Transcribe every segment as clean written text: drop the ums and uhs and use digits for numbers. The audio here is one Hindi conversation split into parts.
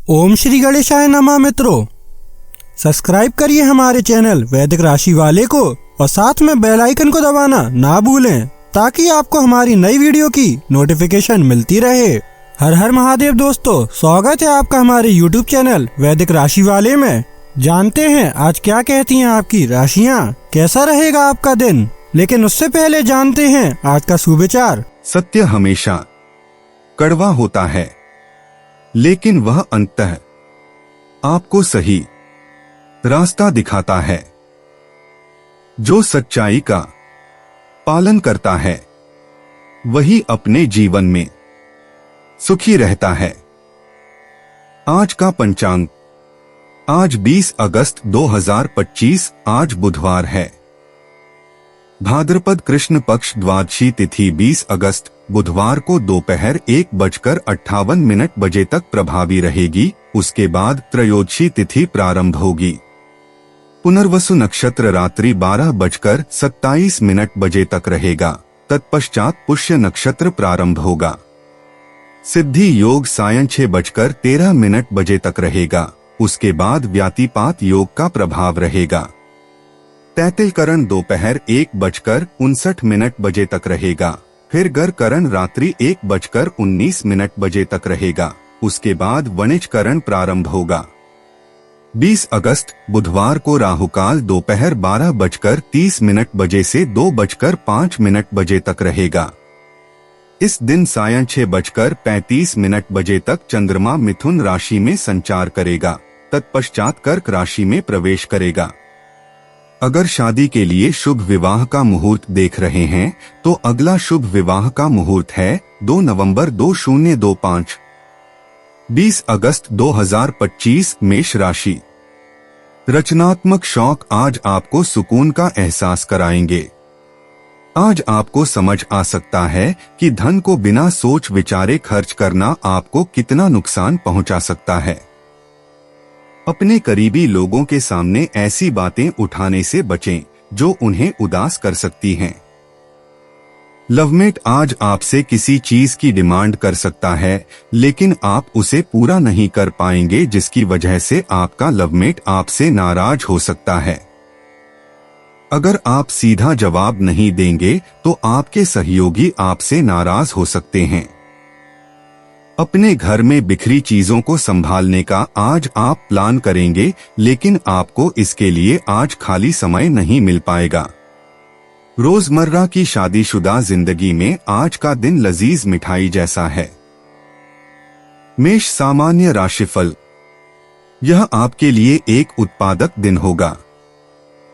ओम श्री गणेशाय नमः। मित्रों, सब्सक्राइब करिए हमारे चैनल वैदिक राशि वाले को और साथ में बेल आइकन को दबाना ना भूलें ताकि आपको हमारी नई वीडियो की नोटिफिकेशन मिलती रहे। हर हर महादेव दोस्तों, स्वागत है आपका हमारे YouTube चैनल वैदिक राशि वाले में। जानते हैं आज क्या कहती हैं आपकी राशियाँ, कैसा रहेगा आपका दिन। लेकिन उससे पहले जानते हैं आज का सुविचार। सत्य हमेशा कड़वा होता है, लेकिन वह अंततः आपको सही रास्ता दिखाता है। जो सच्चाई का पालन करता है वही अपने जीवन में सुखी रहता है। आज का पंचांग, आज 20 अगस्त 2025, आज बुधवार है। भाद्रपद कृष्ण पक्ष द्वादशी तिथि 20 अगस्त बुधवार को दोपहर 1:58 बजे तक प्रभावी रहेगी। उसके बाद त्रयोदशी तिथि प्रारंभ होगी। पुनर्वसु नक्षत्र रात्रि 12:27 बजे तक रहेगा। तत्पश्चात पुष्य नक्षत्र प्रारंभ होगा। सिद्धि योग सायं 6:13 बजे तक रहेगा। उसके बाद व्यातिपात योग का प्रभाव रहेगा। तैतिलकरण दोपहर 1:59 बजे तक रहेगा। फिर गरकरण रात्रि 1:19 बजे तक रहेगा। उसके बाद वणिजकरण प्रारंभ होगा। 20 अगस्त बुधवार को राहुकाल दोपहर 12:30 बजे से 2:05 बजे तक रहेगा। इस दिन सायं 6:35 बजे तक चंद्रमा मिथुन राशि में संचार करेगा। तत्पश्चात कर्क राशि में प्रवेश करेगा। अगर शादी के लिए शुभ विवाह का मुहूर्त देख रहे हैं तो अगला शुभ विवाह का मुहूर्त है 2 नवंबर 2025। 20 अगस्त 2025 मेष राशि। रचनात्मक शौक आज आपको सुकून का एहसास कराएंगे। आज आपको समझ आ सकता है कि धन को बिना सोच विचारे खर्च करना आपको कितना नुकसान पहुंचा सकता है। अपने करीबी लोगों के सामने ऐसी बातें उठाने से बचें जो उन्हें उदास कर सकती हैं। लवमेट आज आपसे किसी चीज की डिमांड कर सकता है, लेकिन आप उसे पूरा नहीं कर पाएंगे, जिसकी वजह से आपका लवमेट आपसे नाराज हो सकता है। अगर आप सीधा जवाब नहीं देंगे तो आपके सहयोगी आपसे नाराज हो सकते हैं। अपने घर में बिखरी चीजों को संभालने का आज आप प्लान करेंगे, लेकिन आपको इसके लिए आज खाली समय नहीं मिल पाएगा। रोजमर्रा की शादीशुदा जिंदगी में आज का दिन लजीज मिठाई जैसा है। मेष सामान्य राशिफल। यह आपके लिए एक उत्पादक दिन होगा।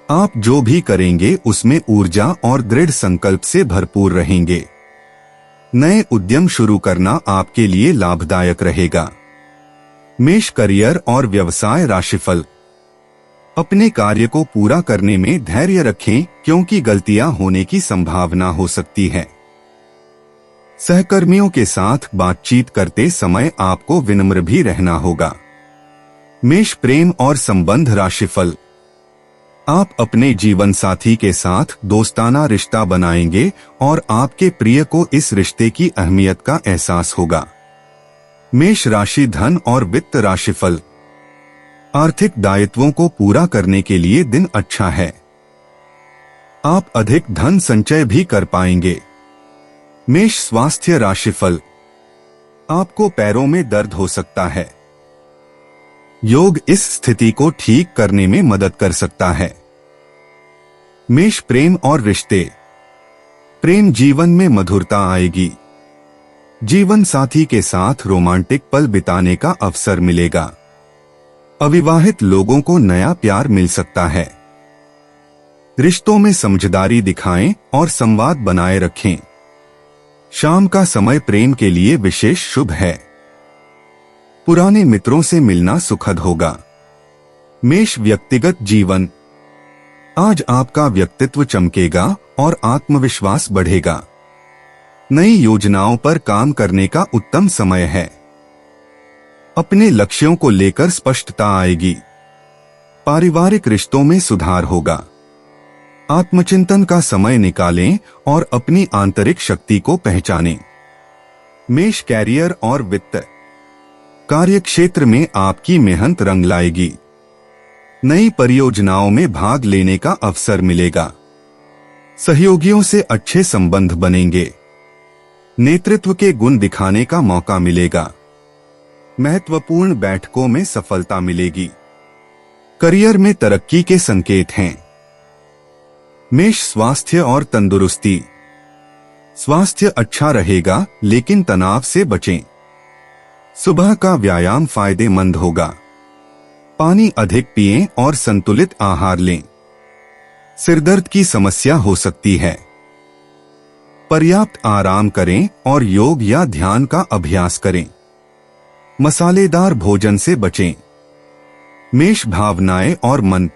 आप जो भी करेंगे उसमें ऊर्जा और दृढ़ संकल्प से भरपूर रहेंगे। नए उद्यम शुरू करना आपके लिए लाभदायक रहेगा। मेष करियर और व्यवसाय राशिफल। अपने कार्य को पूरा करने में धैर्य रखें, क्योंकि गलतियां होने की संभावना हो सकती है। सहकर्मियों के साथ बातचीत करते समय आपको विनम्र भी रहना होगा। मेष प्रेम और संबंध राशिफल। आप अपने जीवन साथी के साथ दोस्ताना रिश्ता बनाएंगे और आपके प्रिय को इस रिश्ते की अहमियत का एहसास होगा। मेष राशि धन और वित्त राशिफल। आर्थिक दायित्वों को पूरा करने के लिए दिन अच्छा है। आप अधिक धन संचय भी कर पाएंगे। मेष स्वास्थ्य राशिफल। आपको पैरों में दर्द हो सकता है। योग इस स्थिति को ठीक करने में मदद कर सकता है। मेष प्रेम और रिश्ते। प्रेम जीवन में मधुरता आएगी। जीवन साथी के साथ रोमांटिक पल बिताने का अवसर मिलेगा। अविवाहित लोगों को नया प्यार मिल सकता है। रिश्तों में समझदारी दिखाएं और संवाद बनाए रखें। शाम का समय प्रेम के लिए विशेष शुभ है। पुराने मित्रों से मिलना सुखद होगा। मेष व्यक्तिगत जीवन। आज आपका व्यक्तित्व चमकेगा और आत्मविश्वास बढ़ेगा। नई योजनाओं पर काम करने का उत्तम समय है। अपने लक्ष्यों को लेकर स्पष्टता आएगी। पारिवारिक रिश्तों में सुधार होगा। आत्मचिंतन का समय निकालें और अपनी आंतरिक शक्ति को पहचानें। मेष कैरियर और वित्त। कार्यक्षेत्र में आपकी मेहनत रंग लाएगी। नई परियोजनाओं में भाग लेने का अवसर मिलेगा। सहयोगियों से अच्छे संबंध बनेंगे। नेतृत्व के गुण दिखाने का मौका मिलेगा। महत्वपूर्ण बैठकों में सफलता मिलेगी। करियर में तरक्की के संकेत हैं। मेष स्वास्थ्य और तंदुरुस्ती। स्वास्थ्य अच्छा रहेगा, लेकिन तनाव से बचें। सुबह का व्यायाम फायदेमंद होगा। पानी अधिक पिएं और संतुलित आहार लें। सिरदर्द की समस्या हो सकती है। पर्याप्त आराम करें और योग या ध्यान का अभ्यास करें। मसालेदार भोजन से बचें। मेष भावनाएं और मन।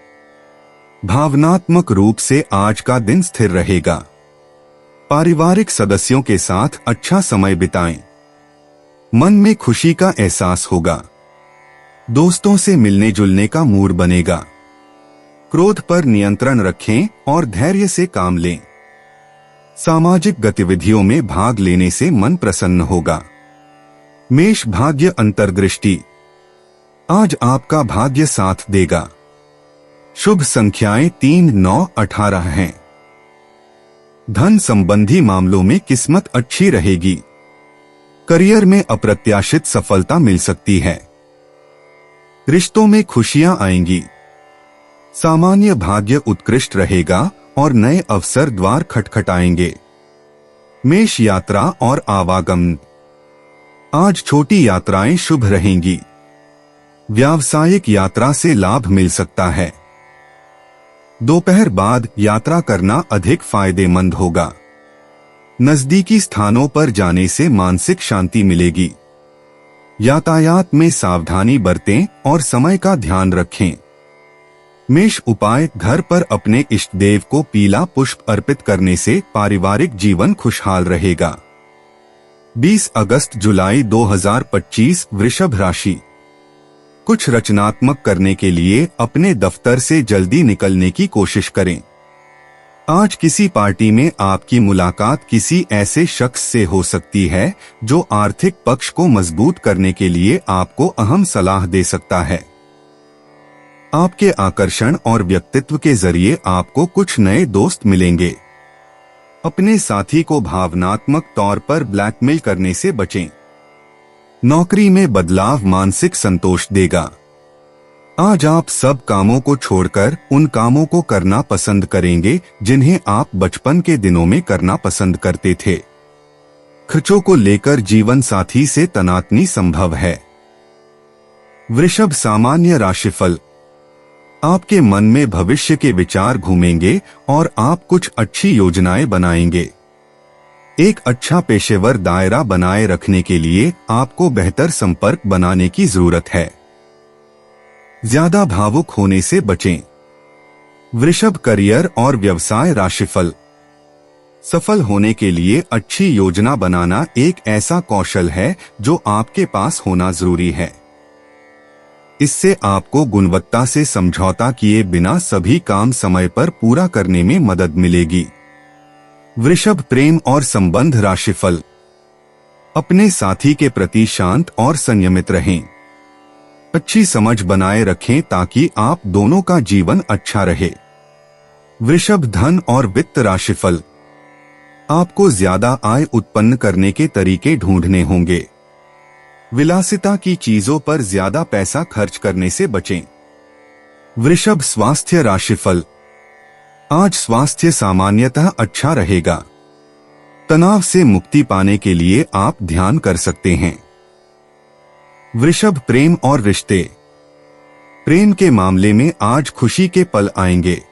भावनात्मक रूप से आज का दिन स्थिर रहेगा। पारिवारिक सदस्यों के साथ अच्छा समय बिताएं। मन में खुशी का एहसास होगा। दोस्तों से मिलने जुलने का मूड बनेगा। क्रोध पर नियंत्रण रखें और धैर्य से काम लें। सामाजिक गतिविधियों में भाग लेने से मन प्रसन्न होगा। मेष भाग्य अंतर्दृष्टि। आज आपका भाग्य साथ देगा। शुभ संख्याएं 3, 9, 18 हैं। धन संबंधी मामलों में किस्मत अच्छी रहेगी। करियर में अप्रत्याशित सफलता मिल सकती है। रिश्तों में खुशियां आएंगी। सामान्य भाग्य उत्कृष्ट रहेगा और नए अवसर द्वार खटखटाएंगे। मेष यात्रा और आवागमन। आज छोटी यात्राएं शुभ रहेंगी। व्यावसायिक यात्रा से लाभ मिल सकता है। दोपहर बाद यात्रा करना अधिक फायदेमंद होगा। नजदीकी स्थानों पर जाने से मानसिक शांति मिलेगी। यातायात में सावधानी बरतें और समय का ध्यान रखें। मेष उपाय। घर पर अपने इष्ट देव को पीला पुष्प अर्पित करने से पारिवारिक जीवन खुशहाल रहेगा। 20 अगस्त जुलाई 2025 वृषभ राशि। कुछ रचनात्मक करने के लिए अपने दफ्तर से जल्दी निकलने की कोशिश करें। आज किसी पार्टी में आपकी मुलाकात किसी ऐसे शख्स से हो सकती है जो आर्थिक पक्ष को मजबूत करने के लिए आपको अहम सलाह दे सकता है। आपके आकर्षण और व्यक्तित्व के जरिए आपको कुछ नए दोस्त मिलेंगे। अपने साथी को भावनात्मक तौर पर ब्लैकमेल करने से बचें। नौकरी में बदलाव मानसिक संतोष देगा। आज आप सब कामों को छोड़कर उन कामों को करना पसंद करेंगे जिन्हें आप बचपन के दिनों में करना पसंद करते थे। खर्चों को लेकर जीवन साथी से तनातनी संभव है। वृषभ सामान्य राशिफल। आपके मन में भविष्य के विचार घूमेंगे और आप कुछ अच्छी योजनाएं बनाएंगे। एक अच्छा पेशेवर दायरा बनाए रखने के लिए आपको बेहतर संपर्क बनाने की जरूरत है। ज्यादा भावुक होने से बचें। वृषभ करियर और व्यवसाय राशिफल। सफल होने के लिए अच्छी योजना बनाना एक ऐसा कौशल है जो आपके पास होना जरूरी है। इससे आपको गुणवत्ता से समझौता किए बिना सभी काम समय पर पूरा करने में मदद मिलेगी। वृषभ प्रेम और संबंध राशिफल। अपने साथी के प्रति शांत और संयमित रहें। अच्छी समझ बनाए रखें ताकि आप दोनों का जीवन अच्छा रहे। वृषभ धन और वित्त राशिफल। आपको ज्यादा आय उत्पन्न करने के तरीके ढूंढने होंगे। विलासिता की चीजों पर ज्यादा पैसा खर्च करने से बचें। वृषभ स्वास्थ्य राशिफल। आज स्वास्थ्य सामान्यतः अच्छा रहेगा। तनाव से मुक्ति पाने के लिए आप ध्यान कर सकते हैं। वृषभ प्रेम और रिश्ते। प्रेम के मामले में आज खुशी के पल आएंगे।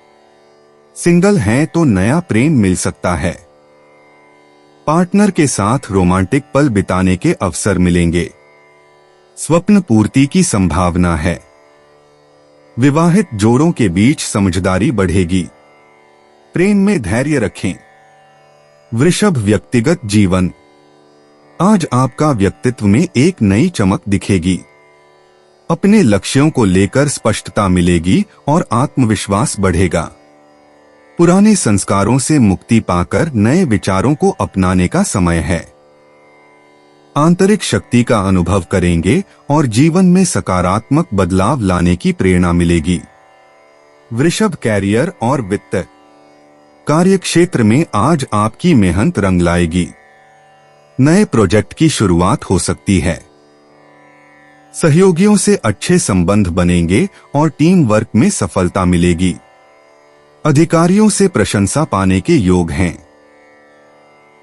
सिंगल हैं तो नया प्रेम मिल सकता है। पार्टनर के साथ रोमांटिक पल बिताने के अवसर मिलेंगे। स्वप्न पूर्ति की संभावना है। विवाहित जोड़ों के बीच समझदारी बढ़ेगी। प्रेम में धैर्य रखें। वृषभ व्यक्तिगत जीवन। आज आपका व्यक्तित्व में एक नई चमक दिखेगी। अपने लक्ष्यों को लेकर स्पष्टता मिलेगी और आत्मविश्वास बढ़ेगा। पुराने संस्कारों से मुक्ति पाकर नए विचारों को अपनाने का समय है। आंतरिक शक्ति का अनुभव करेंगे और जीवन में सकारात्मक बदलाव लाने की प्रेरणा मिलेगी। वृषभ, कैरियर और वित्त। कार्य क्षेत्र में आज आपकी मेहनत रंग लाएगी। नए प्रोजेक्ट की शुरुआत हो सकती है। सहयोगियों से अच्छे संबंध बनेंगे और टीम वर्क में सफलता मिलेगी। अधिकारियों से प्रशंसा पाने के योग हैं।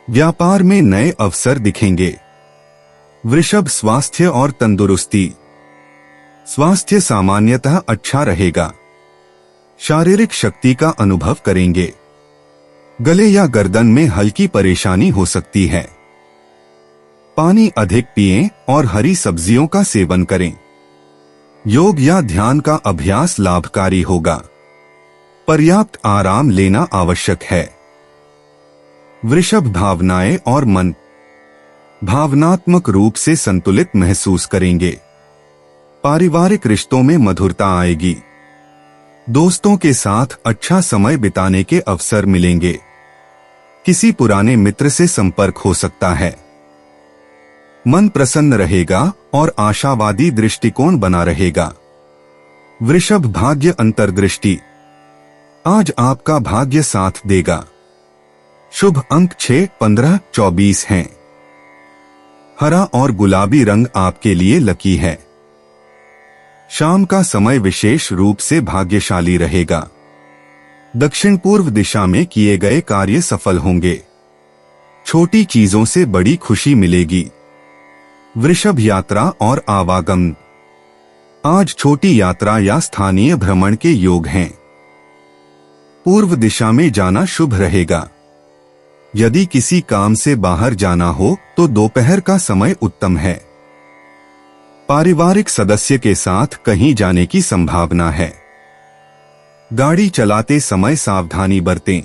व्यापार में नए अवसर दिखेंगे। वृषभ, स्वास्थ्य और तंदुरुस्ती। स्वास्थ्य सामान्यतः अच्छा रहेगा। शारीरिक शक्ति का अनुभव करेंगे। गले या गर्दन में हल्की परेशानी हो सकती है। पानी अधिक पिएं और हरी सब्जियों का सेवन करें। योग या ध्यान का अभ्यास लाभकारी होगा। पर्याप्त आराम लेना आवश्यक है। वृषभ, भावनाएं और मन। भावनात्मक रूप से संतुलित महसूस करेंगे। पारिवारिक रिश्तों में मधुरता आएगी। दोस्तों के साथ अच्छा समय बिताने के अवसर मिलेंगे। किसी पुराने मित्र से संपर्क हो सकता है। मन प्रसन्न रहेगा और आशावादी दृष्टिकोण बना रहेगा। वृषभ, भाग्य अंतर्दृष्टि। आज आपका भाग्य साथ देगा। शुभ अंक 6, 15, 24 हैं। हरा और गुलाबी रंग आपके लिए लकी है। शाम का समय विशेष रूप से भाग्यशाली रहेगा। दक्षिण पूर्व दिशा में किए गए कार्य सफल होंगे। छोटी चीजों से बड़ी खुशी मिलेगी। वृषभ, यात्रा और आवागमन। आज छोटी यात्रा या स्थानीय भ्रमण के योग हैं। पूर्व दिशा में जाना शुभ रहेगा। यदि किसी काम से बाहर जाना हो तो दोपहर का समय उत्तम है। पारिवारिक सदस्य के साथ कहीं जाने की संभावना है। गाड़ी चलाते समय सावधानी बरतें।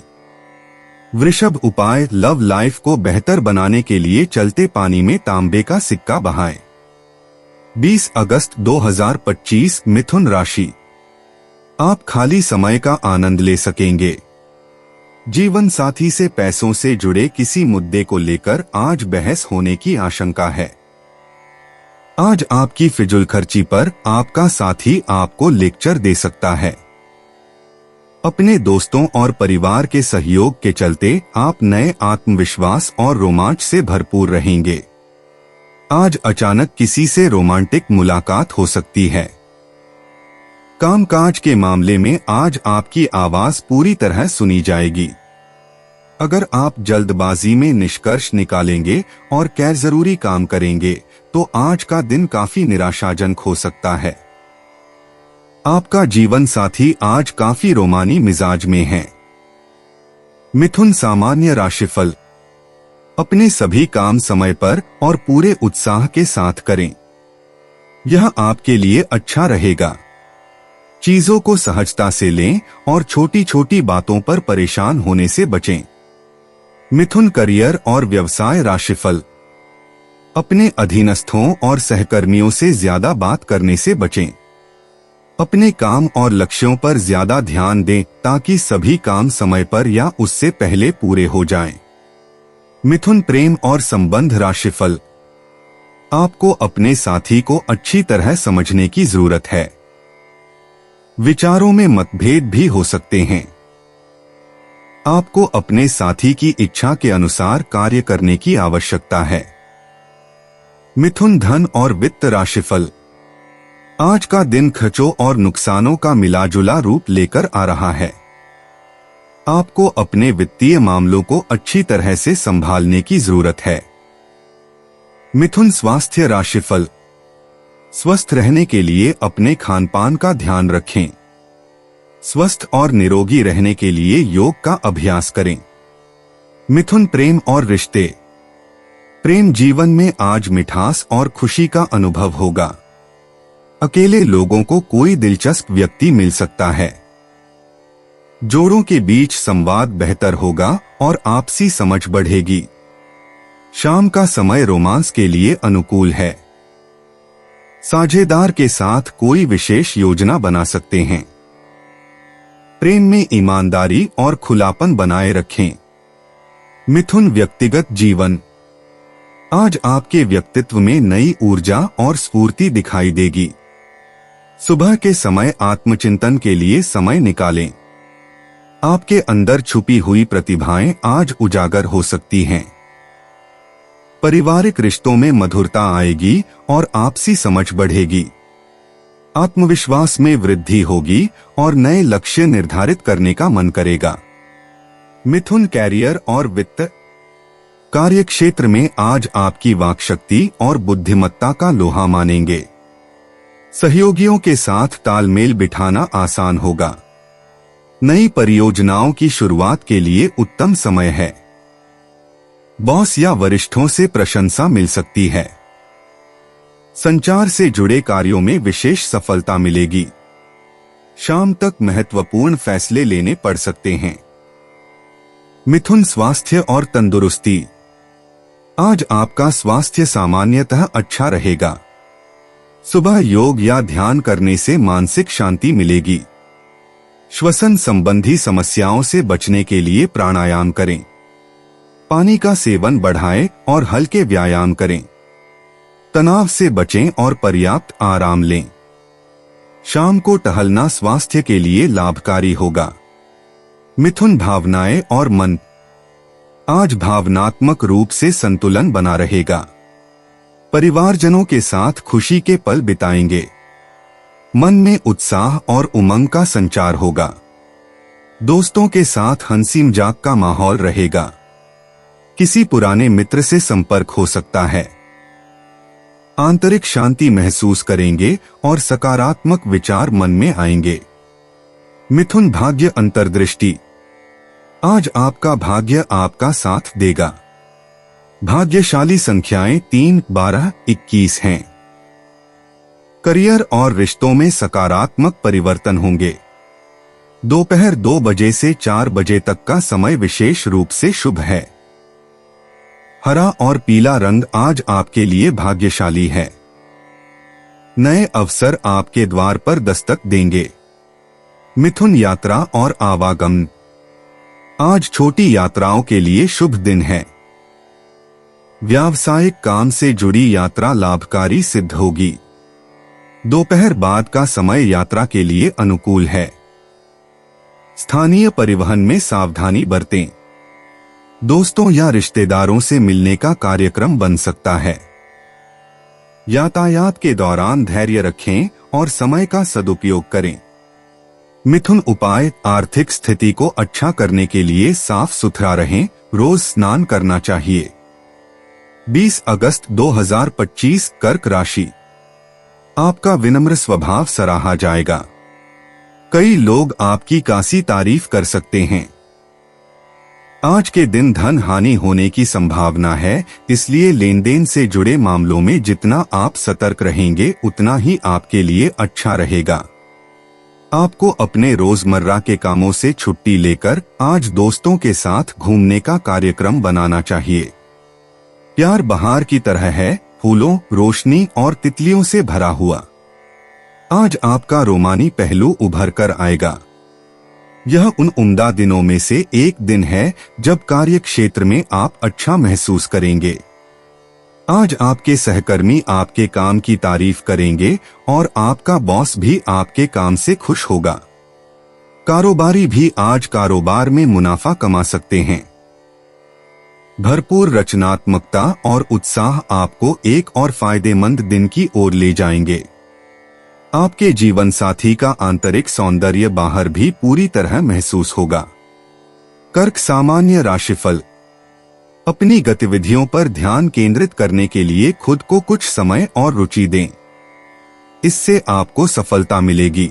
वृषभ, उपाय, लव लाइफ को बेहतर बनाने के लिए चलते पानी में तांबे का सिक्का बहाएं। 20 अगस्त 2025, मिथुन राशि। आप खाली समय का आनंद ले सकेंगे। जीवन साथी से पैसों से जुड़े किसी मुद्दे को लेकर आज बहस होने की आशंका है। आज आपकी फिजूल खर्ची पर आपका साथी आपको लेक्चर दे सकता है। अपने दोस्तों और परिवार के सहयोग के चलते आप नए आत्मविश्वास और रोमांच से भरपूर रहेंगे। आज अचानक किसी से रोमांटिक मुलाकात हो सकती है। कामकाज के मामले में आज आपकी आवाज पूरी तरह सुनी जाएगी। अगर आप जल्दबाजी में निष्कर्ष निकालेंगे और गैर जरूरी काम करेंगे तो आज का दिन काफी निराशाजनक हो सकता है। आपका जीवन साथी आज काफी रोमानी मिजाज में है। मिथुन, सामान्य राशिफल। अपने सभी काम समय पर और पूरे उत्साह के साथ करें। यह आपके लिए अच्छा रहेगा। चीजों को सहजता से लें और छोटी छोटी बातों पर परेशान होने से बचें। मिथुन, करियर और व्यवसाय राशिफल। अपने अधीनस्थों और सहकर्मियों से ज्यादा बात करने से बचें। अपने काम और लक्ष्यों पर ज्यादा ध्यान दें ताकि सभी काम समय पर या उससे पहले पूरे हो जाएं। मिथुन, प्रेम और संबंध राशिफल। आपको अपने साथी को अच्छी तरह समझने की जरूरत है। विचारों में मतभेद भी हो सकते हैं। आपको अपने साथी की इच्छा के अनुसार कार्य करने की आवश्यकता है। मिथुन, धन और वित्त राशिफल। आज का दिन खर्चों और नुकसानों का मिलाजुला रूप लेकर आ रहा है। आपको अपने वित्तीय मामलों को अच्छी तरह से संभालने की जरूरत है। मिथुन, स्वास्थ्य राशिफल। स्वस्थ रहने के लिए अपने खानपान का ध्यान रखें। स्वस्थ और निरोगी रहने के लिए योग का अभ्यास करें। मिथुन, प्रेम और रिश्ते। प्रेम जीवन में आज मिठास और खुशी का अनुभव होगा। अकेले लोगों को कोई दिलचस्प व्यक्ति मिल सकता है। जोड़ों के बीच संवाद बेहतर होगा और आपसी समझ बढ़ेगी। शाम का समय रोमांस के लिए अनुकूल है। साझेदार के साथ कोई विशेष योजना बना सकते हैं। प्रेम में ईमानदारी और खुलापन बनाए रखें। मिथुन, व्यक्तिगत जीवन। आज आपके व्यक्तित्व में नई ऊर्जा और स्फूर्ति दिखाई देगी। सुबह के समय आत्मचिंतन के लिए समय निकालें। आपके अंदर छुपी हुई प्रतिभाएं आज उजागर हो सकती हैं। पारिवारिक रिश्तों में मधुरता आएगी और आपसी समझ बढ़ेगी। आत्मविश्वास में वृद्धि होगी और नए लक्ष्य निर्धारित करने का मन करेगा। मिथुन, कैरियर और वित्त। कार्यक्षेत्र में आज आपकी वाक्शक्ति और बुद्धिमत्ता का लोहा मानेंगे। सहयोगियों के साथ तालमेल बिठाना आसान होगा। नई परियोजनाओं की शुरुआत के लिए उत्तम समय है। बॉस या वरिष्ठों से प्रशंसा मिल सकती है। संचार से जुड़े कार्यों में विशेष सफलता मिलेगी। शाम तक महत्वपूर्ण फैसले लेने पड़ सकते हैं। मिथुन, स्वास्थ्य और तंदुरुस्ती। आज आपका स्वास्थ्य सामान्यतः अच्छा रहेगा। सुबह योग या ध्यान करने से मानसिक शांति मिलेगी। श्वसन संबंधी समस्याओं से बचने के लिए प्राणायाम करें। पानी का सेवन बढ़ाएं और हल्के व्यायाम करें। तनाव से बचें और पर्याप्त आराम लें। शाम को टहलना स्वास्थ्य के लिए लाभकारी होगा। मिथुन, भावनाएं और मन। आज भावनात्मक रूप से संतुलन बना रहेगा। परिवारजनों के साथ खुशी के पल बिताएंगे। मन में उत्साह और उमंग का संचार होगा। दोस्तों के साथ हंसी मजाक का माहौल रहेगा। किसी पुराने मित्र से संपर्क हो सकता है। आंतरिक शांति महसूस करेंगे और सकारात्मक विचार मन में आएंगे। मिथुन, भाग्य अंतर्दृष्टि। आज आपका भाग्य आपका साथ देगा। भाग्यशाली संख्याएं 3, 12, 21 हैं। करियर और रिश्तों में सकारात्मक परिवर्तन होंगे। दोपहर 2 बजे से 4 बजे तक का समय विशेष रूप से शुभ है। हरा और पीला रंग आज आपके लिए भाग्यशाली है। नए अवसर आपके द्वार पर दस्तक देंगे। मिथुन, यात्रा और आवागमन। आज छोटी यात्राओं के लिए शुभ दिन है। व्यावसायिक काम से जुड़ी यात्रा लाभकारी सिद्ध होगी। दोपहर बाद का समय यात्रा के लिए अनुकूल है। स्थानीय परिवहन में सावधानी बरतें। दोस्तों या रिश्तेदारों से मिलने का कार्यक्रम बन सकता है। यातायात के दौरान धैर्य रखें और समय का सदुपयोग करें। मिथुन, उपाय। आर्थिक स्थिति को अच्छा करने के लिए साफ सुथरा रहें। रोज स्नान करना चाहिए। 20 अगस्त 2025, कर्क राशि। आपका विनम्र स्वभाव सराहा जाएगा। कई लोग आपकी कासी तारीफ कर सकते हैं। आज के दिन धन हानि होने की संभावना है, इसलिए लेन देन से जुड़े मामलों में जितना आप सतर्क रहेंगे उतना ही आपके लिए अच्छा रहेगा। आपको अपने रोजमर्रा के कामों से छुट्टी लेकर आज दोस्तों के साथ घूमने का कार्यक्रम बनाना चाहिए। प्यार बहार की तरह है, फूलों, रोशनी और तितलियों से भरा हुआ। आज आपका रोमानी पहलू उभर कर आएगा। यह उन उम्दा दिनों में से एक दिन है जब कार्य क्षेत्र में आप अच्छा महसूस करेंगे। आज आपके सहकर्मी आपके काम की तारीफ करेंगे और आपका बॉस भी आपके काम से खुश होगा। कारोबारी भी आज कारोबार में मुनाफा कमा सकते हैं। भरपूर रचनात्मकता और उत्साह आपको एक और फायदेमंद दिन की ओर ले जाएंगे। आपके जीवन साथी का आंतरिक सौंदर्य बाहर भी पूरी तरह महसूस होगा। कर्क, सामान्य राशिफल। अपनी गतिविधियों पर ध्यान केंद्रित करने के लिए खुद को कुछ समय और रुचि दें। इससे आपको सफलता मिलेगी।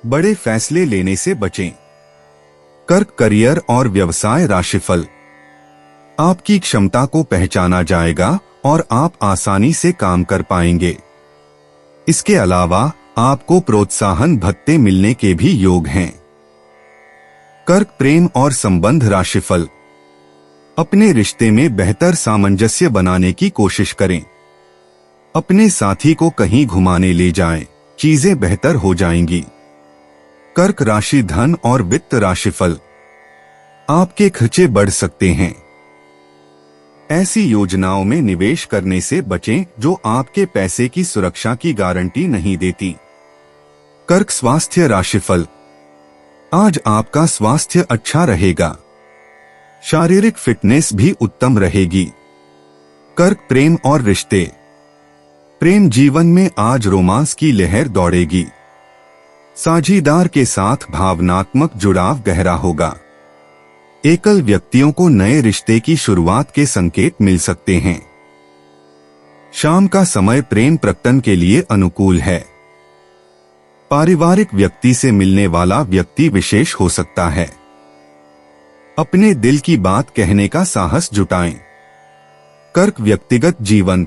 बड़े फैसले लेने से बचें। कर्क, करियर और व्यवसाय राशिफल। आपकी क्षमता को पहचाना जाएगा और आप आसानी से काम कर पाएंगे। इसके अलावा आपको प्रोत्साहन भत्ते मिलने के भी योग हैं। कर्क, प्रेम और संबंध राशिफल। अपने रिश्ते में बेहतर सामंजस्य बनाने की कोशिश करें। अपने साथी को कहीं घुमाने ले जाएं, चीजें बेहतर हो जाएंगी। कर्क राशि, धन और वित्त राशिफल। आपके खर्चे बढ़ सकते हैं। ऐसी योजनाओं में निवेश करने से बचें जो आपके पैसे की सुरक्षा की गारंटी नहीं देती। कर्क स्वास्थ्य राशिफल। आज आपका स्वास्थ्य अच्छा रहेगा। शारीरिक फिटनेस भी उत्तम रहेगी। कर्क प्रेम और रिश्ते। प्रेम जीवन में आज रोमांस की लहर दौड़ेगी। साझीदार के साथ भावनात्मक जुड़ाव गहरा होगा। एकल व्यक्तियों को नए रिश्ते की शुरुआत के संकेत मिल सकते हैं। शाम का समय प्रेम प्रकटन के लिए अनुकूल है। पारिवारिक व्यक्ति से मिलने वाला व्यक्ति विशेष हो सकता है। अपने दिल की बात कहने का साहस जुटाएं। कर्क व्यक्तिगत जीवन।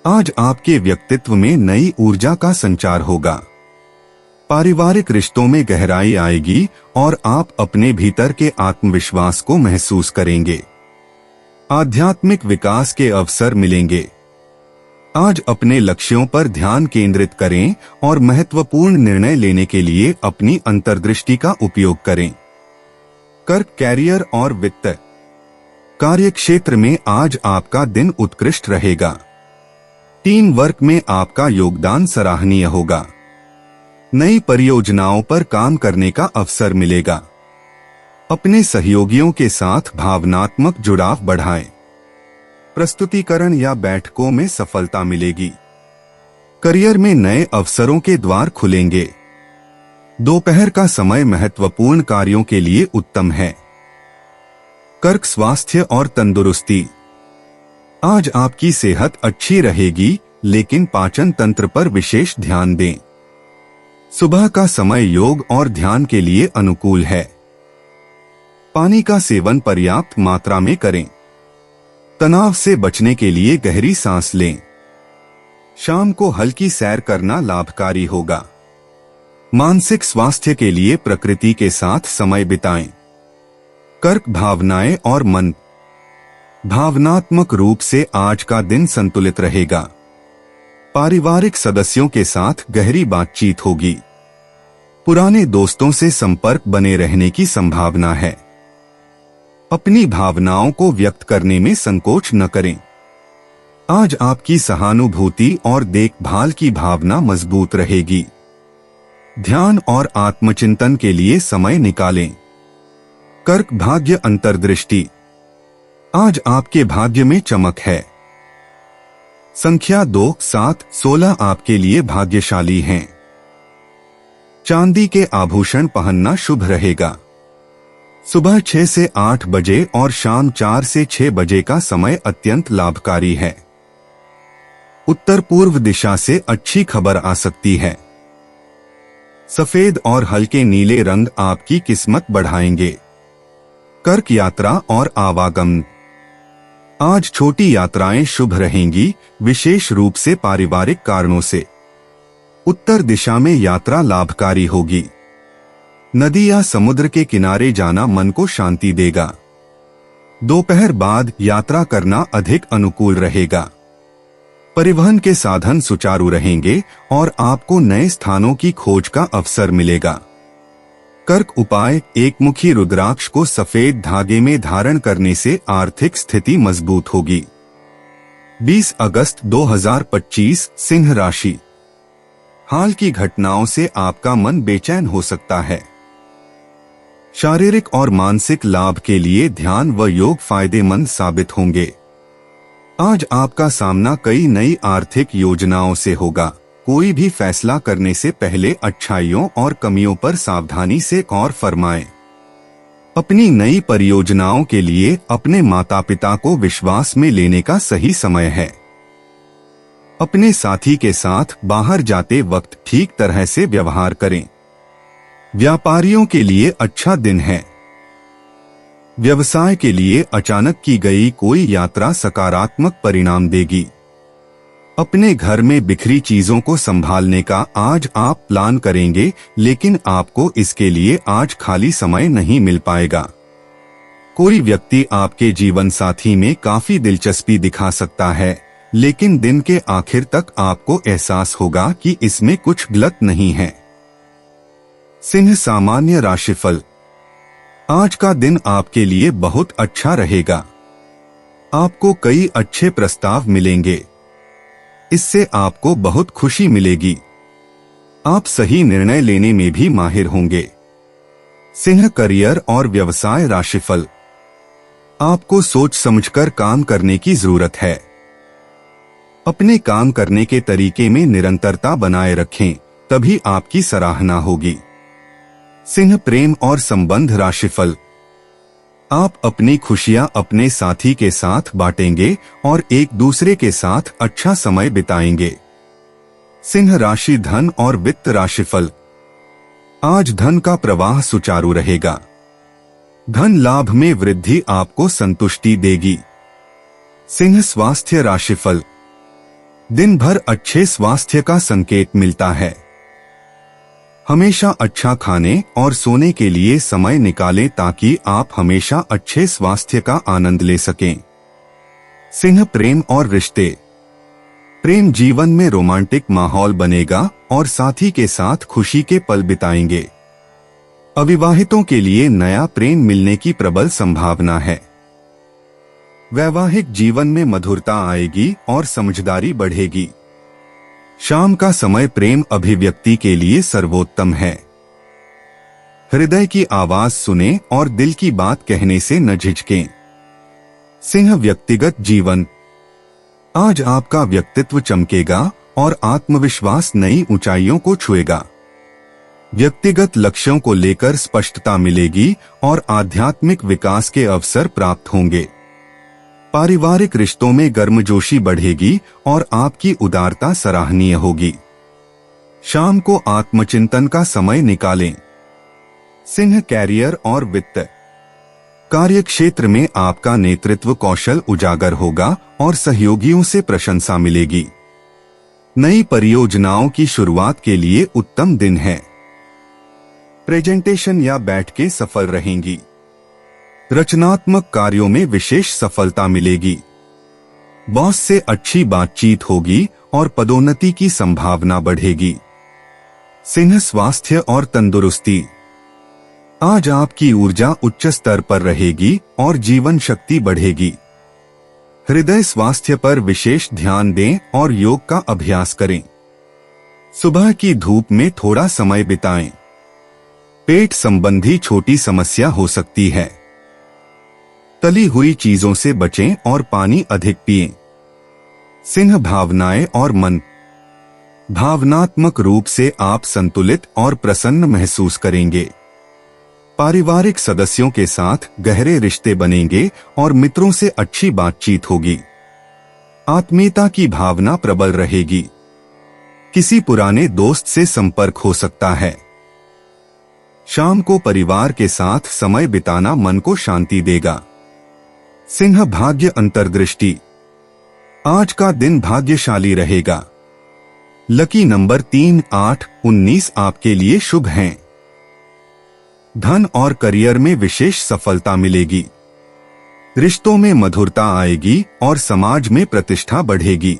आज आपके व्यक्तित्व में नई ऊर्जा का संचार होगा। पारिवारिक रिश्तों में गहराई आएगी और आप अपने भीतर के आत्मविश्वास को महसूस करेंगे। आध्यात्मिक विकास के अवसर मिलेंगे। आज अपने लक्ष्यों पर ध्यान केंद्रित करें और महत्वपूर्ण निर्णय लेने के लिए अपनी अंतर्दृष्टि का उपयोग करें। कर्क कैरियर और वित्त। कार्य क्षेत्र में आज आपका दिन उत्कृष्ट रहेगा। टीम वर्क में आपका योगदान सराहनीय होगा। नई परियोजनाओं पर काम करने का अवसर मिलेगा। अपने सहयोगियों के साथ भावनात्मक जुड़ाव बढ़ाएं। प्रस्तुतिकरण या बैठकों में सफलता मिलेगी। करियर में नए अवसरों के द्वार खुलेंगे। दोपहर का समय महत्वपूर्ण कार्यों के लिए उत्तम है। कर्क स्वास्थ्य और तंदुरुस्ती। आज आपकी सेहत अच्छी रहेगी, लेकिन पाचन तंत्र पर विशेष ध्यान दें। सुबह का समय योग और ध्यान के लिए अनुकूल है। पानी का सेवन पर्याप्त मात्रा में करें। तनाव से बचने के लिए गहरी सांस लें। शाम को हल्की सैर करना लाभकारी होगा। मानसिक स्वास्थ्य के लिए प्रकृति के साथ समय बिताएं। कर्क भावनाएं और मन। भावनात्मक रूप से आज का दिन संतुलित रहेगा। पारिवारिक सदस्यों के साथ गहरी बातचीत होगी। पुराने दोस्तों से संपर्क बने रहने की संभावना है। अपनी भावनाओं को व्यक्त करने में संकोच न करें। आज आपकी सहानुभूति और देखभाल की भावना मजबूत रहेगी। ध्यान और आत्मचिंतन के लिए समय निकालें। कर्क भाग्य अंतर्दृष्टि। आज आपके भाग्य में चमक है। संख्या 2, 7, 16 आपके लिए भाग्यशाली हैं। चांदी के आभूषण पहनना शुभ रहेगा। सुबह 6 से 8 बजे और शाम 4 से 6 बजे का समय अत्यंत लाभकारी है। उत्तर पूर्व दिशा से अच्छी खबर आ सकती है। सफेद और हल्के नीले रंग आपकी किस्मत बढ़ाएंगे। कर्क यात्रा और आवागमन। आज छोटी यात्राएं शुभ रहेंगी, विशेष रूप से पारिवारिक कारणों से। उत्तर दिशा में यात्रा लाभकारी होगी। नदी या समुद्र के किनारे जाना मन को शांति देगा। दोपहर बाद यात्रा करना अधिक अनुकूल रहेगा। परिवहन के साधन सुचारू रहेंगे और आपको नए स्थानों की खोज का अवसर मिलेगा। कर्क उपाय। एकमुखी रुद्राक्ष को सफेद धागे में धारण करने से आर्थिक स्थिति मजबूत होगी। 20 अगस्त 2025 सिंह राशि। हाल की घटनाओं से आपका मन बेचैन हो सकता है। शारीरिक और मानसिक लाभ के लिए ध्यान व योग फायदेमंद साबित होंगे। आज आपका सामना कई नई आर्थिक योजनाओं से होगा। कोई भी फैसला करने से पहले अच्छाइयों और कमियों पर सावधानी से गौर फरमाएं। अपनी नई परियोजनाओं के लिए अपने माता पिता को विश्वास में लेने का सही समय है। अपने साथी के साथ बाहर जाते वक्त ठीक तरह से व्यवहार करें। व्यापारियों के लिए अच्छा दिन है। व्यवसाय के लिए अचानक की गई कोई यात्रा सकारात्मक परिणाम देगी। अपने घर में बिखरी चीजों को संभालने का आज आप प्लान करेंगे, लेकिन आपको इसके लिए आज खाली समय नहीं मिल पाएगा। कोई व्यक्ति आपके जीवन साथी में काफी दिलचस्पी दिखा सकता है, लेकिन दिन के आखिर तक आपको एहसास होगा कि इसमें कुछ गलत नहीं है। सिंह सामान्य राशिफल। आज का दिन आपके लिए बहुत अच्छा रहेगा। आपको कई अच्छे प्रस्ताव मिलेंगे। इससे आपको बहुत खुशी मिलेगी। आप सही निर्णय लेने में भी माहिर होंगे। सिंह करियर और व्यवसाय राशिफल। आपको सोच समझकर काम करने की जरूरत है। अपने काम करने के तरीके में निरंतरता बनाए रखें, तभी आपकी सराहना होगी। सिंह प्रेम और संबंध राशिफल। आप अपनी खुशियां अपने साथी के साथ बांटेंगे और एक दूसरे के साथ अच्छा समय बिताएंगे। सिंह राशि धन और वित्त राशिफल। आज धन का प्रवाह सुचारू रहेगा। धन लाभ में वृद्धि आपको संतुष्टि देगी। सिंह स्वास्थ्य राशिफल। दिन भर अच्छे स्वास्थ्य का संकेत मिलता है। हमेशा अच्छा खाने और सोने के लिए समय निकालें ताकि आप हमेशा अच्छे स्वास्थ्य का आनंद ले सकें। सिंह प्रेम और रिश्ते। प्रेम जीवन में रोमांटिक माहौल बनेगा और साथी के साथ खुशी के पल बिताएंगे। अविवाहितों के लिए नया प्रेम मिलने की प्रबल संभावना है। वैवाहिक जीवन में मधुरता आएगी और समझदारी बढ़ेगी। शाम का समय प्रेम अभिव्यक्ति के लिए सर्वोत्तम है। हृदय की आवाज सुने और दिल की बात कहने से न झिझकें। सिंह व्यक्तिगत जीवन। आज आपका व्यक्तित्व चमकेगा और आत्मविश्वास नई ऊंचाइयों को छुएगा। व्यक्तिगत लक्ष्यों को लेकर स्पष्टता मिलेगी और आध्यात्मिक विकास के अवसर प्राप्त होंगे। पारिवारिक रिश्तों में गर्मजोशी बढ़ेगी और आपकी उदारता सराहनीय होगी। शाम को आत्मचिंतन का समय निकालें। सिंह कैरियर और वित्त। कार्यक्षेत्र में आपका नेतृत्व कौशल उजागर होगा और सहयोगियों से प्रशंसा मिलेगी। नई परियोजनाओं की शुरुआत के लिए उत्तम दिन है। प्रेजेंटेशन या बैठकें सफल रहेंगी। रचनात्मक कार्यों में विशेष सफलता मिलेगी। बॉस से अच्छी बातचीत होगी और पदोन्नति की संभावना बढ़ेगी। सिंह स्वास्थ्य और तंदुरुस्ती। आज आपकी ऊर्जा उच्च स्तर पर रहेगी और जीवन शक्ति बढ़ेगी। हृदय स्वास्थ्य पर विशेष ध्यान दें और योग का अभ्यास करें। सुबह की धूप में थोड़ा समय बिताएं। पेट संबंधी छोटी समस्या हो सकती है। तली हुई चीजों से बचें और पानी अधिक पिएं। सिंह भावनाएं और मन। भावनात्मक रूप से आप संतुलित और प्रसन्न महसूस करेंगे। पारिवारिक सदस्यों के साथ गहरे रिश्ते बनेंगे और मित्रों से अच्छी बातचीत होगी। आत्मीयता की भावना प्रबल रहेगी। किसी पुराने दोस्त से संपर्क हो सकता है। शाम को परिवार के साथ समय बिताना मन को शांति देगा। सिंह भाग्य अंतर्दृष्टि। आज का दिन भाग्यशाली रहेगा। लकी नंबर 3, 8, 19 आपके लिए शुभ हैं। धन और करियर में विशेष सफलता मिलेगी। रिश्तों में मधुरता आएगी और समाज में प्रतिष्ठा बढ़ेगी।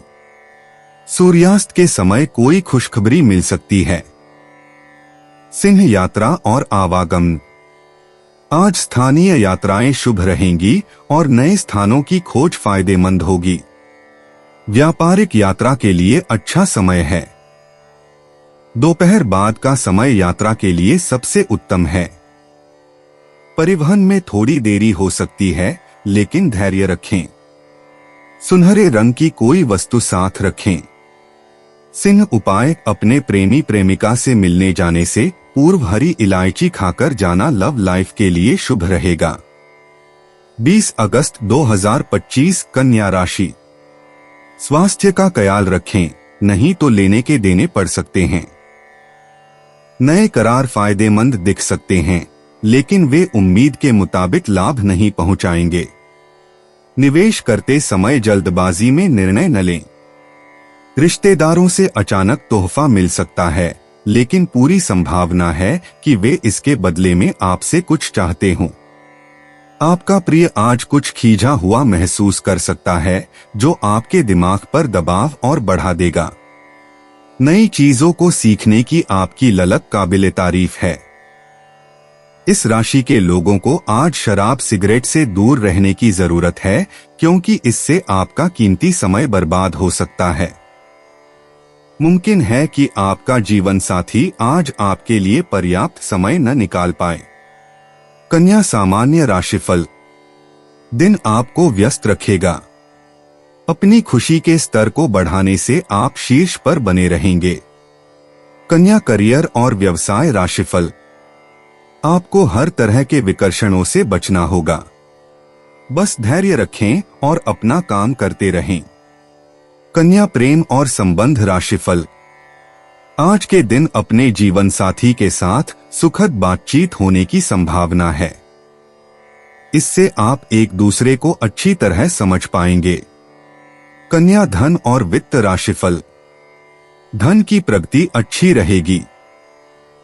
सूर्यास्त के समय कोई खुशखबरी मिल सकती है। सिंह यात्रा और आवागमन। आज स्थानीय यात्राएं शुभ रहेंगी और नए स्थानों की खोज फायदेमंद होगी। व्यापारिक यात्रा के लिए अच्छा समय है। दोपहर बाद का समय यात्रा के लिए सबसे उत्तम है। परिवहन में थोड़ी देरी हो सकती है, लेकिन धैर्य रखें। सुनहरे रंग की कोई वस्तु साथ रखें। सिंह उपाय। अपने प्रेमी प्रेमिका से मिलने जाने से पूर्व हरी इलायची खाकर जाना लव लाइफ के लिए शुभ रहेगा। 20 अगस्त 2025 कन्या राशि। स्वास्थ्य का ख्याल रखें, नहीं तो लेने के देने पड़ सकते हैं। नए करार फायदेमंद दिख सकते हैं, लेकिन वे उम्मीद के मुताबिक लाभ नहीं पहुंचाएंगे। निवेश करते समय जल्दबाजी में निर्णय न लें। रिश्तेदारों से अचानक तोहफा मिल सकता है, लेकिन पूरी संभावना है कि वे इसके बदले में आपसे कुछ चाहते हों। आपका प्रिय आज कुछ खींचा हुआ महसूस कर सकता है, जो आपके दिमाग पर दबाव और बढ़ा देगा। नई चीजों को सीखने की आपकी ललक काबिले तारीफ है। इस राशि के लोगों को आज शराब सिगरेट से दूर रहने की जरूरत है, क्योंकि इससे आपका कीमती समय बर्बाद हो सकता है। मुमकिन है कि आपका जीवन साथी आज आपके लिए पर्याप्त समय न निकाल पाए। कन्या सामान्य राशिफल। दिन आपको व्यस्त रखेगा। अपनी खुशी के स्तर को बढ़ाने से आप शीर्ष पर बने रहेंगे। कन्या करियर और व्यवसाय राशिफल। आपको हर तरह के विकर्षणों से बचना होगा। बस धैर्य रखें और अपना काम करते रहें। कन्या प्रेम और संबंध राशिफल। आज के दिन अपने जीवन साथी के साथ सुखद बातचीत होने की संभावना है। इससे आप एक दूसरे को अच्छी तरह समझ पाएंगे। कन्या धन और वित्त राशिफल। धन की प्रगति अच्छी रहेगी।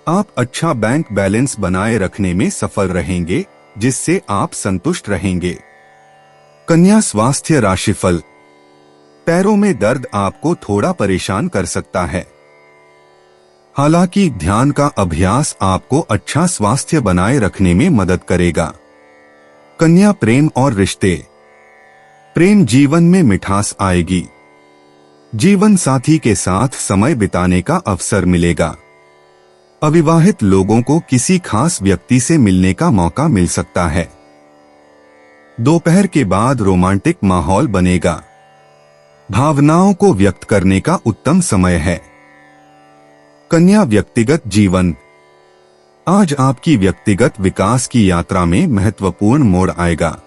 आप अच्छा बैंक बैलेंस बनाए रखने में सफल रहेंगे, जिससे आप संतुष्ट रहेंगे। कन्या स्वास्थ्य राशिफल। पैरों में दर्द आपको थोड़ा परेशान कर सकता है। हालांकि ध्यान का अभ्यास आपको अच्छा स्वास्थ्य बनाए रखने में मदद करेगा। कन्या प्रेम और रिश्ते। प्रेम जीवन में मिठास आएगी। जीवन साथी के साथ समय बिताने का अवसर मिलेगा। अविवाहित लोगों को किसी खास व्यक्ति से मिलने का मौका मिल सकता है। दोपहर के बाद रोमांटिक माहौल बनेगा। भावनाओं को व्यक्त करने का उत्तम समय है। कन्या व्यक्तिगत जीवन। आज आपकी व्यक्तिगत विकास की यात्रा में महत्वपूर्ण मोड़ आएगा।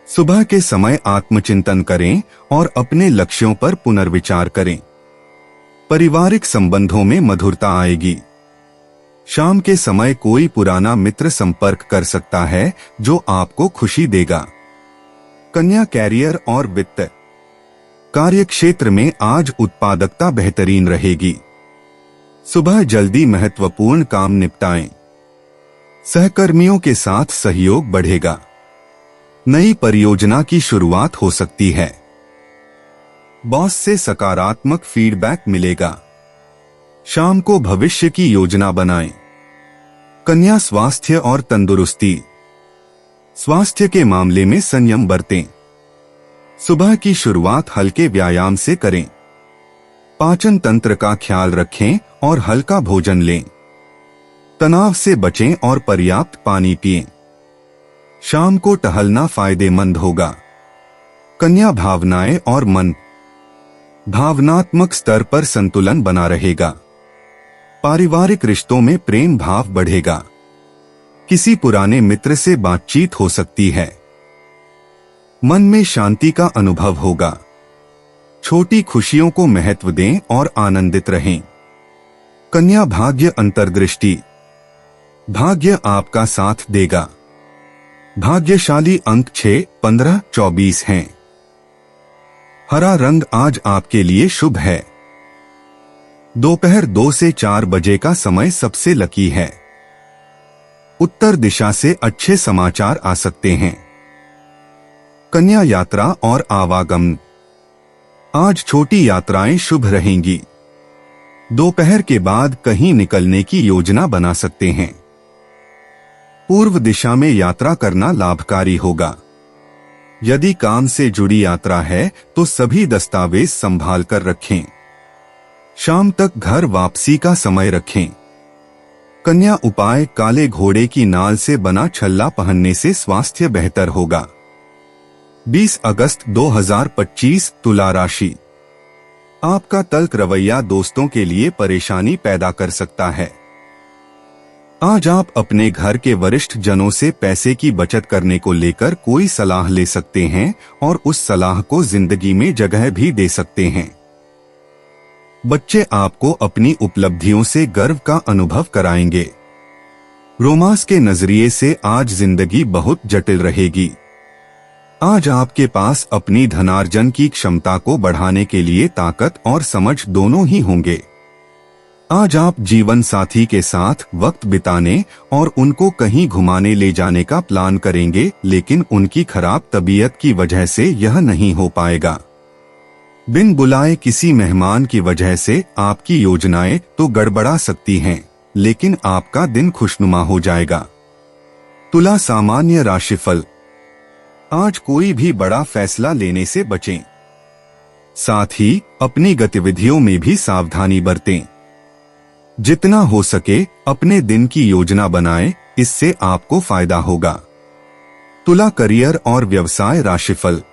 सुबह के समय आत्मचिंतन करें और अपने लक्ष्यों पर पुनर्विचार करें। पारिवारिक संबंधों में मधुरता आएगी। शाम के समय कोई पुराना मित्र संपर्क कर सकता है, जो आपको खुशी देगा। कन्या कैरियर और वित्त। कार्यक्षेत्र में आज उत्पादकता बेहतरीन रहेगी। सुबह जल्दी महत्वपूर्ण काम निपटाएं। सहकर्मियों के साथ सहयोग बढ़ेगा। नई परियोजना की शुरुआत हो सकती है। बॉस से सकारात्मक फीडबैक मिलेगा। शाम को भविष्य की योजना बनाएं। कन्या स्वास्थ्य और तंदुरुस्ती। स्वास्थ्य के मामले में संयम बरतें। सुबह की शुरुआत हल्के व्यायाम से करें। पाचन तंत्र का ख्याल रखें और हल्का भोजन लें। तनाव से बचें और पर्याप्त पानी पिएं। शाम को टहलना फायदेमंद होगा। कन्या भावनाएं और मन। भावनात्मक स्तर पर संतुलन बना रहेगा। पारिवारिक रिश्तों में प्रेम भाव बढ़ेगा। किसी पुराने मित्र से बातचीत हो सकती है। मन में शांति का अनुभव होगा। छोटी खुशियों को महत्व दें और आनंदित रहें। कन्या भाग्य अंतर्दृष्टि। भाग्य आपका साथ देगा। भाग्यशाली अंक 6, 15, 24 हैं। हरा रंग आज आपके लिए शुभ है। दोपहर 2 से 4 बजे का समय सबसे लकी है। उत्तर दिशा से अच्छे समाचार आ सकते हैं। कन्या यात्रा और आवागमन। आज छोटी यात्राएं शुभ रहेंगी। दोपहर के बाद कहीं निकलने की योजना बना सकते हैं। पूर्व दिशा में यात्रा करना लाभकारी होगा। यदि काम से जुड़ी यात्रा है तो सभी दस्तावेज संभाल कर रखें। शाम तक घर वापसी का समय रखें। कन्या उपाय। काले घोड़े की नाल से बना छल्ला पहनने से स्वास्थ्य बेहतर होगा। 20 अगस्त 2025 तुला राशि। आपका तल्ख रवैया दोस्तों के लिए परेशानी पैदा कर सकता है। आज आप अपने घर के वरिष्ठ जनों से पैसे की बचत करने को लेकर कोई सलाह ले सकते हैं और उस सलाह को जिंदगी में जगह भी दे सकते हैं। बच्चे आपको अपनी उपलब्धियों से गर्व का अनुभव कराएंगे। रोमांस के नजरिए से आज जिंदगी बहुत जटिल रहेगी। आज आपके पास अपनी धनार्जन की क्षमता को बढ़ाने के लिए ताकत और समझ दोनों ही होंगे। आज आप जीवन साथी के साथ वक्त बिताने और उनको कहीं घुमाने ले जाने का प्लान करेंगे, लेकिन उनकी खराब तबीयत की वजह से यह नहीं हो पाएगा। बिन बुलाए किसी मेहमान की वजह से आपकी योजनाएं तो गड़बड़ा सकती हैं, लेकिन आपका दिन खुशनुमा हो जाएगा। तुला सामान्य राशिफल। आज कोई भी बड़ा फैसला लेने से बचें। साथ ही अपनी गतिविधियों में भी सावधानी बरतें। जितना हो सके अपने दिन की योजना बनाएं, इससे आपको फायदा होगा। तुला करियर और व्यवसाय राशिफल।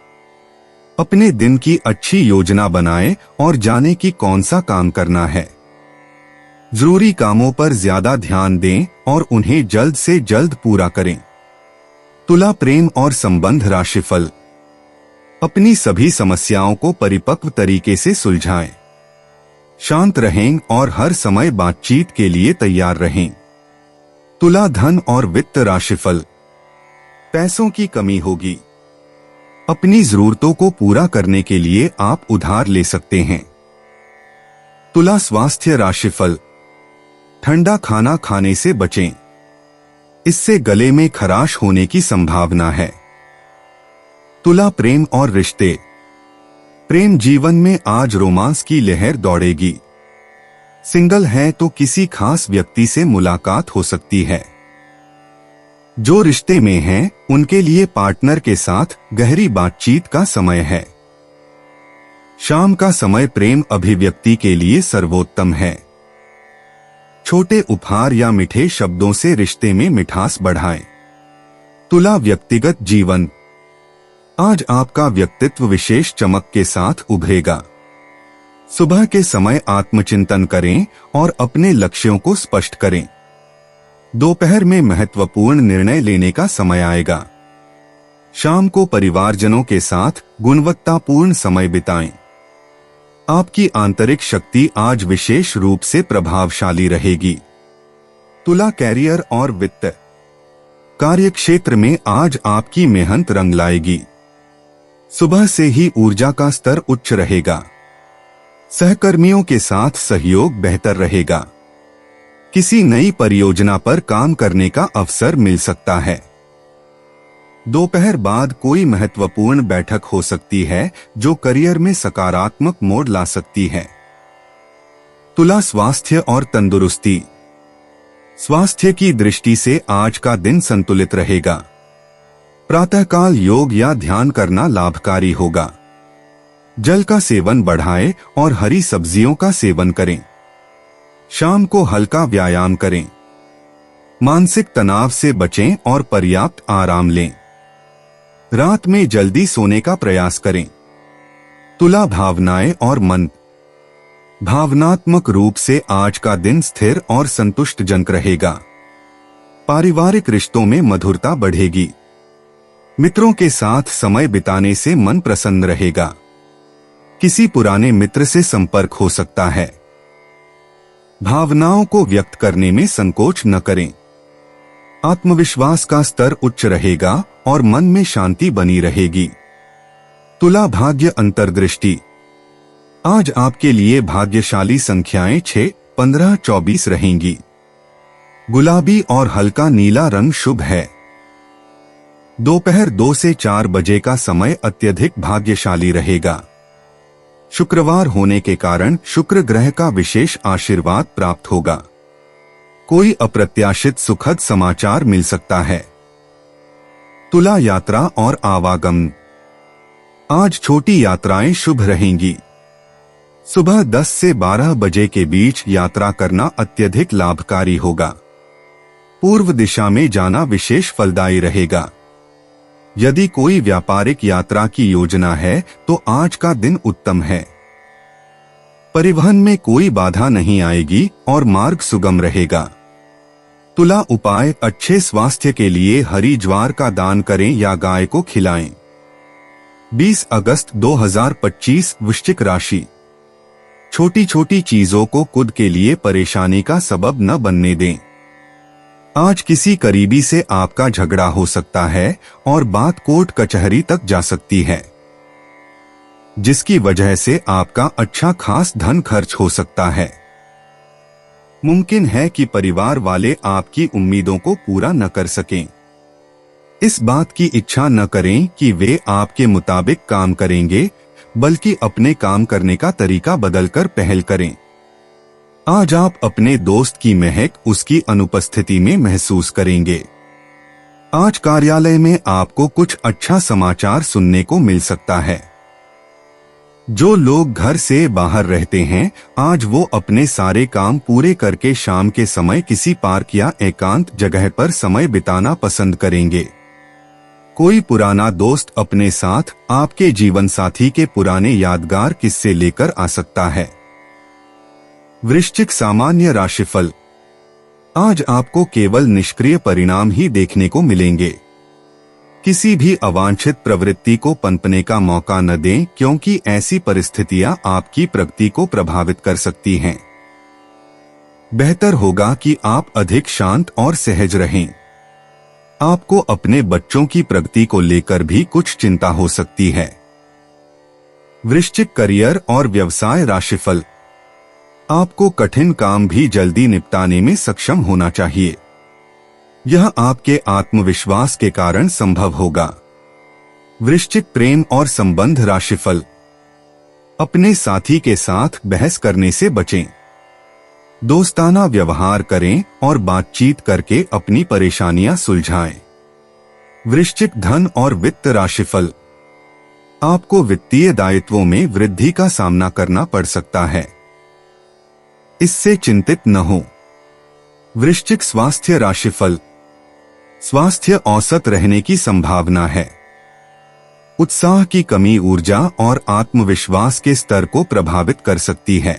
अपने दिन की अच्छी योजना बनाएं और जानें कि कौन सा काम करना है। जरूरी कामों पर ज्यादा ध्यान दें और उन्हें जल्द से जल्द पूरा करें। तुला प्रेम और संबंध राशिफल। अपनी सभी समस्याओं को परिपक्व तरीके से सुलझाएं। शांत रहें और हर समय बातचीत के लिए तैयार रहें। तुला धन और वित्त राशिफल। पैसों की कमी होगी। अपनी जरूरतों को पूरा करने के लिए आप उधार ले सकते हैं। तुला स्वास्थ्य राशिफल। ठंडा खाना खाने से बचें, इससे गले में खराश होने की संभावना है। तुला प्रेम और रिश्ते। प्रेम जीवन में आज रोमांस की लहर दौड़ेगी। सिंगल है तो किसी खास व्यक्ति से मुलाकात हो सकती है। जो रिश्ते में हैं, उनके लिए पार्टनर के साथ गहरी बातचीत का समय है। शाम का समय प्रेम अभिव्यक्ति के लिए सर्वोत्तम है। छोटे उपहार या मीठे शब्दों से रिश्ते में मिठास बढ़ाएं। तुला व्यक्तिगत जीवन। आज आपका व्यक्तित्व विशेष चमक के साथ उभरेगा। सुबह के समय आत्मचिंतन करें और अपने लक्ष्यों को स्पष्ट करें। दोपहर में महत्वपूर्ण निर्णय लेने का समय आएगा। शाम को परिवारजनों के साथ गुणवत्तापूर्ण समय बिताएं। आपकी आंतरिक शक्ति आज विशेष रूप से प्रभावशाली रहेगी। तुला कैरियर और वित्त। कार्यक्षेत्र में आज आपकी मेहनत रंग लाएगी। सुबह से ही ऊर्जा का स्तर उच्च रहेगा। सहकर्मियों के साथ सहयोग बेहतर रहेगा। किसी नई परियोजना पर काम करने का अवसर मिल सकता है। दोपहर बाद कोई महत्वपूर्ण बैठक हो सकती है जो करियर में सकारात्मक मोड़ ला सकती है। तुला स्वास्थ्य और तंदुरुस्ती। स्वास्थ्य की दृष्टि से आज का दिन संतुलित रहेगा। प्रातःकाल योग या ध्यान करना लाभकारी होगा। जल का सेवन बढ़ाएं और हरी सब्जियों का सेवन करें। शाम को हल्का व्यायाम करें। मानसिक तनाव से बचें और पर्याप्त आराम लें। रात में जल्दी सोने का प्रयास करें। तुला भावनाएं और मन। भावनात्मक रूप से आज का दिन स्थिर और संतुष्टजनक रहेगा। पारिवारिक रिश्तों में मधुरता बढ़ेगी। मित्रों के साथ समय बिताने से मन प्रसन्न रहेगा। किसी पुराने मित्र से संपर्क हो सकता है। भावनाओं को व्यक्त करने में संकोच न करें। आत्मविश्वास का स्तर उच्च रहेगा और मन में शांति बनी रहेगी। तुला भाग्य अंतर्दृष्टि। आज आपके लिए भाग्यशाली संख्याएं 6, 15, 24 रहेंगी। गुलाबी और हल्का नीला रंग शुभ है। दोपहर 2 से 4 बजे का समय अत्यधिक भाग्यशाली रहेगा। शुक्रवार होने के कारण शुक्र ग्रह का विशेष आशीर्वाद प्राप्त होगा। कोई अप्रत्याशित सुखद समाचार मिल सकता है। तुला यात्रा और आवागमन। आज छोटी यात्राएं शुभ रहेंगी। सुबह 10 से 12 बजे के बीच यात्रा करना अत्यधिक लाभकारी होगा। पूर्व दिशा में जाना विशेष फलदायी रहेगा। यदि कोई व्यापारिक यात्रा की योजना है तो आज का दिन उत्तम है। परिवहन में कोई बाधा नहीं आएगी और मार्ग सुगम रहेगा। तुला उपाय। अच्छे स्वास्थ्य के लिए हरी ज्वार का दान करें या गाय को खिलाएं। 20 अगस्त 2025 वृश्चिक राशि। छोटी छोटी चीजों को खुद के लिए परेशानी का सबब न बनने दें। आज किसी करीबी से आपका झगड़ा हो सकता है और बात कोर्ट कचहरी तक जा सकती है, जिसकी वजह से आपका अच्छा खास धन खर्च हो सकता है। मुमकिन है कि परिवार वाले आपकी उम्मीदों को पूरा न कर सकें। इस बात की इच्छा न करें कि वे आपके मुताबिक काम करेंगे, बल्कि अपने काम करने का तरीका बदलकर पहल करें। आज आप अपने दोस्त की महक उसकी अनुपस्थिति में महसूस करेंगे। आज कार्यालय में आपको कुछ अच्छा समाचार सुनने को मिल सकता है। जो लोग घर से बाहर रहते हैं, आज वो अपने सारे काम पूरे करके शाम के समय किसी पार्क या एकांत जगह पर समय बिताना पसंद करेंगे। कोई पुराना दोस्त अपने साथ आपके जीवन साथी के पुराने यादगार किस्से लेकर आ सकता है। वृश्चिक सामान्य राशिफल। आज आपको केवल निष्क्रिय परिणाम ही देखने को मिलेंगे। किसी भी अवांछित प्रवृत्ति को पनपने का मौका न दें, क्योंकि ऐसी परिस्थितियां आपकी प्रगति को प्रभावित कर सकती हैं। बेहतर होगा कि आप अधिक शांत और सहज रहें। आपको अपने बच्चों की प्रगति को लेकर भी कुछ चिंता हो सकती है। वृश्चिक करियर और व्यवसाय राशिफल। आपको कठिन काम भी जल्दी निपटाने में सक्षम होना चाहिए। यह आपके आत्मविश्वास के कारण संभव होगा। वृश्चिक प्रेम और संबंध राशिफल। अपने साथी के साथ बहस करने से बचें। दोस्ताना व्यवहार करें और बातचीत करके अपनी परेशानियां सुलझाएं। वृश्चिक धन और वित्त राशिफल। आपको वित्तीय दायित्वों में वृद्धि का सामना करना पड़ सकता है, इससे चिंतित न हो। वृश्चिक स्वास्थ्य राशिफल। स्वास्थ्य औसत रहने की संभावना है। उत्साह की कमी ऊर्जा और आत्मविश्वास के स्तर को प्रभावित कर सकती है।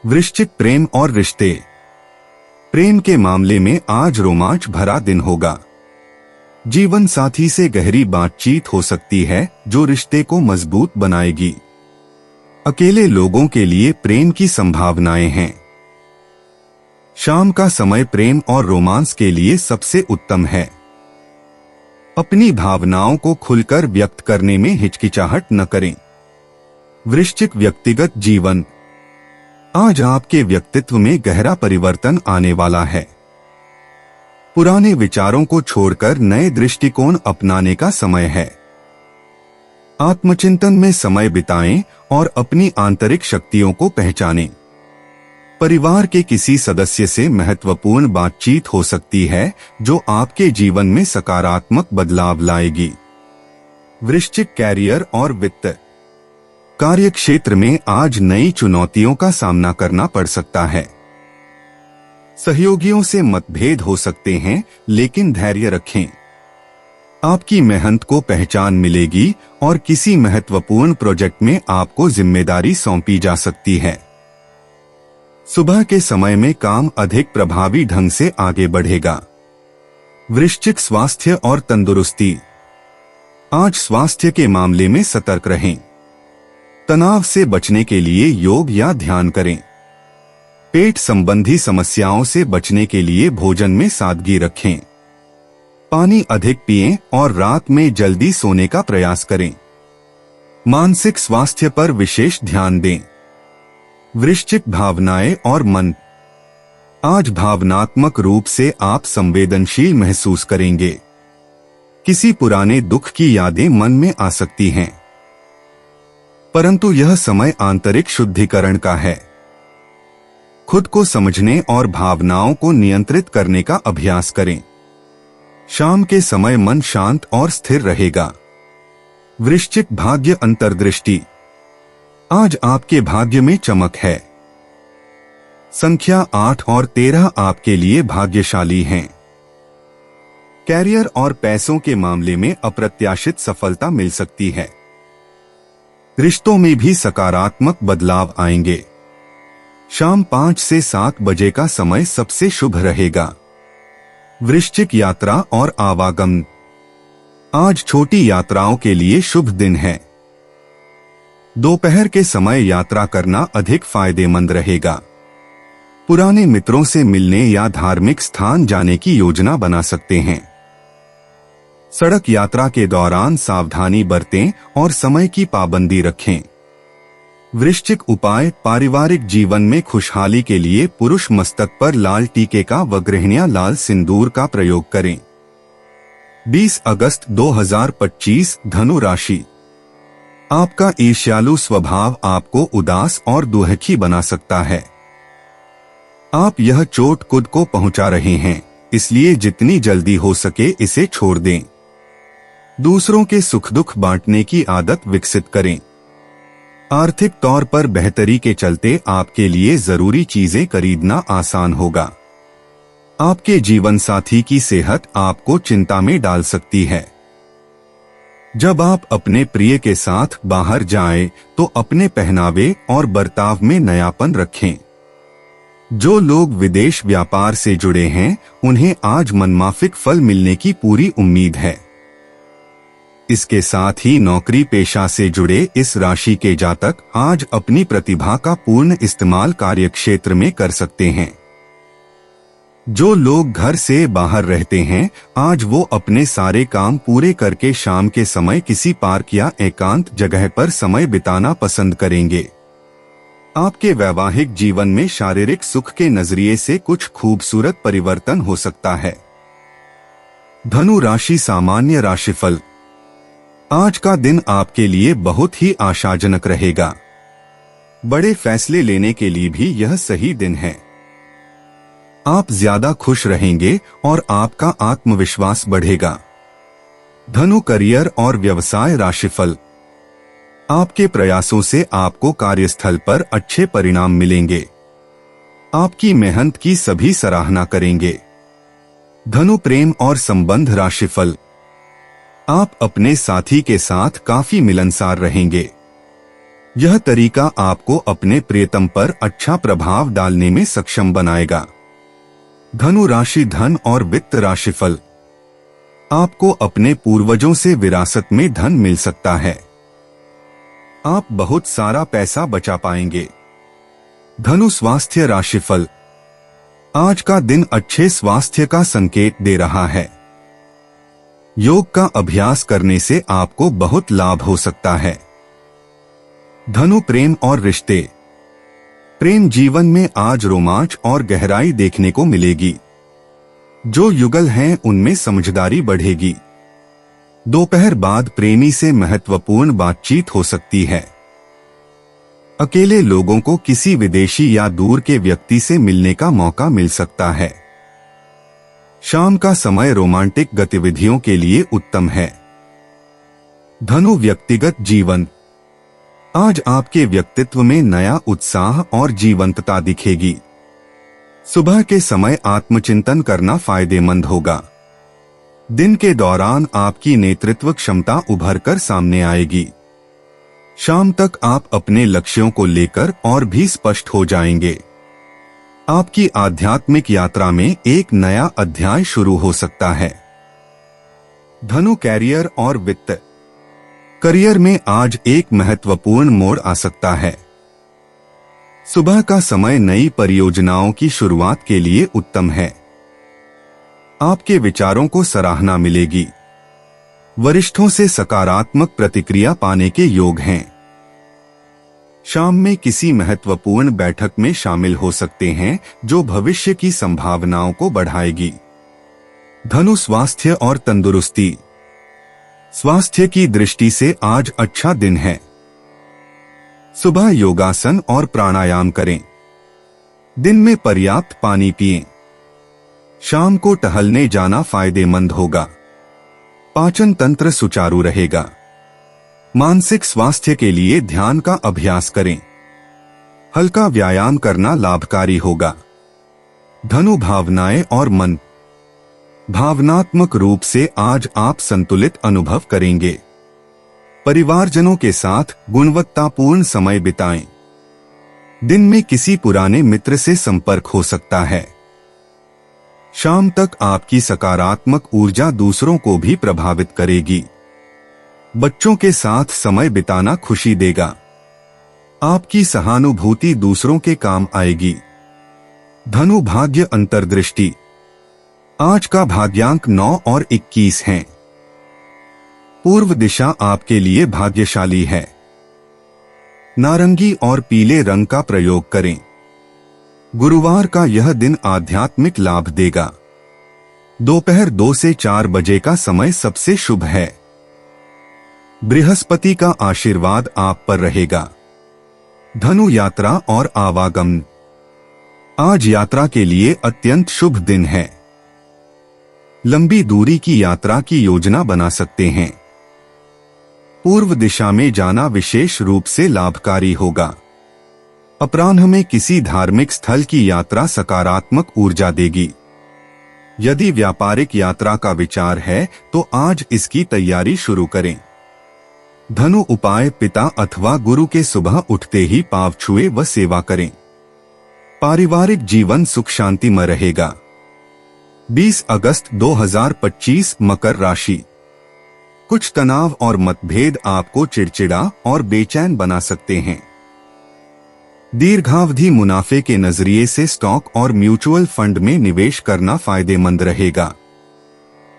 वृश्चिक प्रेम और रिश्ते। प्रेम के मामले में आज रोमांच भरा दिन होगा। जीवन साथी से गहरी बातचीत हो सकती है, जो रिश्ते को मजबूत बनाएगी। अकेले लोगों के लिए प्रेम की संभावनाएं हैं। शाम का समय प्रेम और रोमांस के लिए सबसे उत्तम है। अपनी भावनाओं को खुलकर व्यक्त करने में हिचकिचाहट न करें। वृश्चिक व्यक्तिगत जीवन। आज आपके व्यक्तित्व में गहरा परिवर्तन आने वाला है। पुराने विचारों को छोड़कर नए दृष्टिकोण अपनाने का समय है। आत्मचिंतन में समय बिताएं और अपनी आंतरिक शक्तियों को पहचानें। परिवार के किसी सदस्य से महत्वपूर्ण बातचीत हो सकती है, जो आपके जीवन में सकारात्मक बदलाव लाएगी। वृश्चिक कैरियर और वित्त। कार्यक्षेत्र में आज नई चुनौतियों का सामना करना पड़ सकता है। सहयोगियों से मतभेद हो सकते हैं, लेकिन धैर्य रखें। आपकी मेहनत को पहचान मिलेगी और किसी महत्वपूर्ण प्रोजेक्ट में आपको जिम्मेदारी सौंपी जा सकती है। सुबह के समय में काम अधिक प्रभावी ढंग से आगे बढ़ेगा। वृश्चिक स्वास्थ्य और तंदुरुस्ती। आज स्वास्थ्य के मामले में सतर्क रहें। तनाव से बचने के लिए योग या ध्यान करें। पेट संबंधी समस्याओं से बचने के लिए भोजन में सादगी रखें। पानी अधिक पिएं और रात में जल्दी सोने का प्रयास करें। मानसिक स्वास्थ्य पर विशेष ध्यान दें। वृश्चिक भावनाएं और मन। आज भावनात्मक रूप से आप संवेदनशील महसूस करेंगे। किसी पुराने दुख की यादें मन में आ सकती हैं, परंतु यह समय आंतरिक शुद्धिकरण का है। खुद को समझने और भावनाओं को नियंत्रित करने का अभ्यास करें। शाम के समय मन शांत और स्थिर रहेगा। वृश्चिक भाग्य अंतर्दृष्टि। आज आपके भाग्य में चमक है। संख्या 8 और 13 आपके लिए भाग्यशाली हैं। कैरियर और पैसों के मामले में अप्रत्याशित सफलता मिल सकती है। रिश्तों में भी सकारात्मक बदलाव आएंगे। शाम 5 से 7 बजे का समय सबसे शुभ रहेगा। वृश्चिक यात्रा और आवागमन। आज छोटी यात्राओं के लिए शुभ दिन है। दोपहर के समय यात्रा करना अधिक फायदेमंद रहेगा। पुराने मित्रों से मिलने या धार्मिक स्थान जाने की योजना बना सकते हैं। सड़क यात्रा के दौरान सावधानी बरतें और समय की पाबंदी रखें। वृश्चिक उपाय। पारिवारिक जीवन में खुशहाली के लिए पुरुष मस्तक पर लाल टीके का व गृहिणियां लाल सिंदूर का प्रयोग करें। 20 अगस्त 2025 धनु राशि। आपका ईर्ष्यालु स्वभाव आपको उदास और दुखी बना सकता है। आप यह चोट खुद को पहुंचा रहे हैं। इसलिए जितनी जल्दी हो सके इसे छोड़ दें। दूसरों के सुख दुख बांटने की आदत विकसित करें। आर्थिक तौर पर बेहतरी के चलते आपके लिए जरूरी चीजें खरीदना आसान होगा। आपके जीवन साथी की सेहत आपको चिंता में डाल सकती है। जब आप अपने प्रिय के साथ बाहर जाएं, तो अपने पहनावे और बर्ताव में नयापन रखें। जो लोग विदेश व्यापार से जुड़े हैं, उन्हें आज मनमाफिक फल मिलने की पूरी उम्मीद है। इसके साथ ही नौकरी पेशा से जुड़े इस राशि के जातक आज अपनी प्रतिभा का पूर्ण इस्तेमाल कार्यक्षेत्र में कर सकते हैं। जो लोग घर से बाहर रहते हैं, आज वो अपने सारे काम पूरे करके शाम के समय किसी पार्क या एकांत जगह पर समय बिताना पसंद करेंगे। आपके वैवाहिक जीवन में शारीरिक सुख के नजरिए से कुछ खूबसूरत परिवर्तन हो सकता है। धनु राशि सामान्य राशिफल। आज का दिन आपके लिए बहुत ही आशाजनक रहेगा। बड़े फैसले लेने के लिए भी यह सही दिन है। आप ज्यादा खुश रहेंगे और आपका आत्मविश्वास बढ़ेगा। धनु करियर और व्यवसाय राशिफल। आपके प्रयासों से आपको कार्यस्थल पर अच्छे परिणाम मिलेंगे। आपकी मेहनत की सभी सराहना करेंगे। धनु प्रेम और संबंध राशिफल। आप अपने साथी के साथ काफी मिलनसार रहेंगे। यह तरीका आपको अपने प्रियतम पर अच्छा प्रभाव डालने में सक्षम बनाएगा। धनु राशि धन और वित्त राशिफल। आपको अपने पूर्वजों से विरासत में धन मिल सकता है। आप बहुत सारा पैसा बचा पाएंगे। धनु स्वास्थ्य राशिफल। आज का दिन अच्छे स्वास्थ्य का संकेत दे रहा है। योग का अभ्यास करने से आपको बहुत लाभ हो सकता है। धनु प्रेम और रिश्ते। प्रेम जीवन में आज रोमांच और गहराई देखने को मिलेगी। जो युगल हैं उनमें समझदारी बढ़ेगी। दोपहर बाद प्रेमी से महत्वपूर्ण बातचीत हो सकती है। अकेले लोगों को किसी विदेशी या दूर के व्यक्ति से मिलने का मौका मिल सकता है। शाम का समय रोमांटिक गतिविधियों के लिए उत्तम है। धनु व्यक्तिगत जीवन। आज आपके व्यक्तित्व में नया उत्साह और जीवंतता दिखेगी। सुबह के समय आत्मचिंतन करना फायदेमंद होगा। दिन के दौरान आपकी नेतृत्व क्षमता उभरकर सामने आएगी। शाम तक आप अपने लक्ष्यों को लेकर और भी स्पष्ट हो जाएंगे। आपकी आध्यात्मिक यात्रा में एक नया अध्याय शुरू हो सकता है। धनु कैरियर और वित्त। करियर में आज एक महत्वपूर्ण मोड़ आ सकता है। सुबह का समय नई परियोजनाओं की शुरुआत के लिए उत्तम है। आपके विचारों को सराहना मिलेगी। वरिष्ठों से सकारात्मक प्रतिक्रिया पाने के योग हैं। शाम में किसी महत्वपूर्ण बैठक में शामिल हो सकते हैं, जो भविष्य की संभावनाओं को बढ़ाएगी। धनु स्वास्थ्य और तंदुरुस्ती। स्वास्थ्य की दृष्टि से आज अच्छा दिन है। सुबह योगासन और प्राणायाम करें। दिन में पर्याप्त पानी पिएं। शाम को टहलने जाना फायदेमंद होगा। पाचन तंत्र सुचारू रहेगा। मानसिक स्वास्थ्य के लिए ध्यान का अभ्यास करें। हल्का व्यायाम करना लाभकारी होगा। धनु भावनाएं और मन। भावनात्मक रूप से आज आप संतुलित अनुभव करेंगे। परिवारजनों के साथ गुणवत्तापूर्ण समय बिताएं। दिन में किसी पुराने मित्र से संपर्क हो सकता है। शाम तक आपकी सकारात्मक ऊर्जा दूसरों को भी प्रभावित करेगी। बच्चों के साथ समय बिताना खुशी देगा। आपकी सहानुभूति दूसरों के काम आएगी। धनु भाग्य अंतर्दृष्टि। आज का भाग्यांक 9 और 21 हैं। पूर्व दिशा आपके लिए भाग्यशाली है। नारंगी और पीले रंग का प्रयोग करें। गुरुवार का यह दिन आध्यात्मिक लाभ देगा। दोपहर 2 से 4 बजे का समय सबसे शुभ है। बृहस्पति का आशीर्वाद आप पर रहेगा। धनु यात्रा और आवागमन। आज यात्रा के लिए अत्यंत शुभ दिन है। लंबी दूरी की यात्रा की योजना बना सकते हैं। पूर्व दिशा में जाना विशेष रूप से लाभकारी होगा। अपराह्न में किसी धार्मिक स्थल की यात्रा सकारात्मक ऊर्जा देगी। यदि व्यापारिक यात्रा का विचार है तो आज इसकी तैयारी शुरू करें। धनु उपाय, पिता अथवा गुरु के सुबह उठते ही पांव छुए व सेवा करें। पारिवारिक जीवन सुख शांतिमय रहेगा। 20 अगस्त 2025 मकर राशि। कुछ तनाव और मतभेद आपको चिड़चिड़ा और बेचैन बना सकते हैं। दीर्घावधि मुनाफे के नजरिए से स्टॉक और म्यूचुअल फंड में निवेश करना फायदेमंद रहेगा।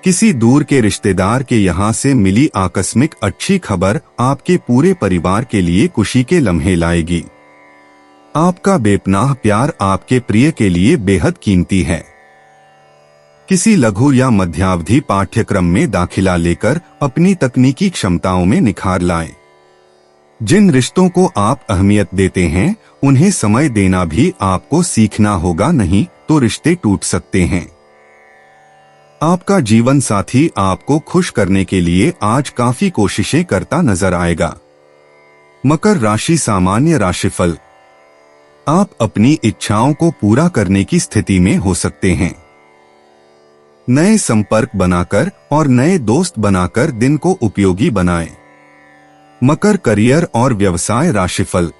किसी दूर के रिश्तेदार के यहां से मिली आकस्मिक अच्छी खबर आपके पूरे परिवार के लिए खुशी के लम्हे लाएगी। आपका बेपनाह प्यार आपके प्रिय के लिए बेहद कीमती है। किसी लघु या मध्यावधि पाठ्यक्रम में दाखिला लेकर अपनी तकनीकी क्षमताओं में निखार लाएं। जिन रिश्तों को आप अहमियत देते हैं उन्हें समय देना भी आपको सीखना होगा, नहीं तो रिश्ते टूट सकते हैं। आपका जीवन साथी आपको खुश करने के लिए आज काफी कोशिशें करता नजर आएगा। मकर राशि सामान्य राशिफल। आप अपनी इच्छाओं को पूरा करने की स्थिति में हो सकते हैं। नए संपर्क बनाकर और नए दोस्त बनाकर दिन को उपयोगी बनाएं। मकर करियर और व्यवसाय राशिफल।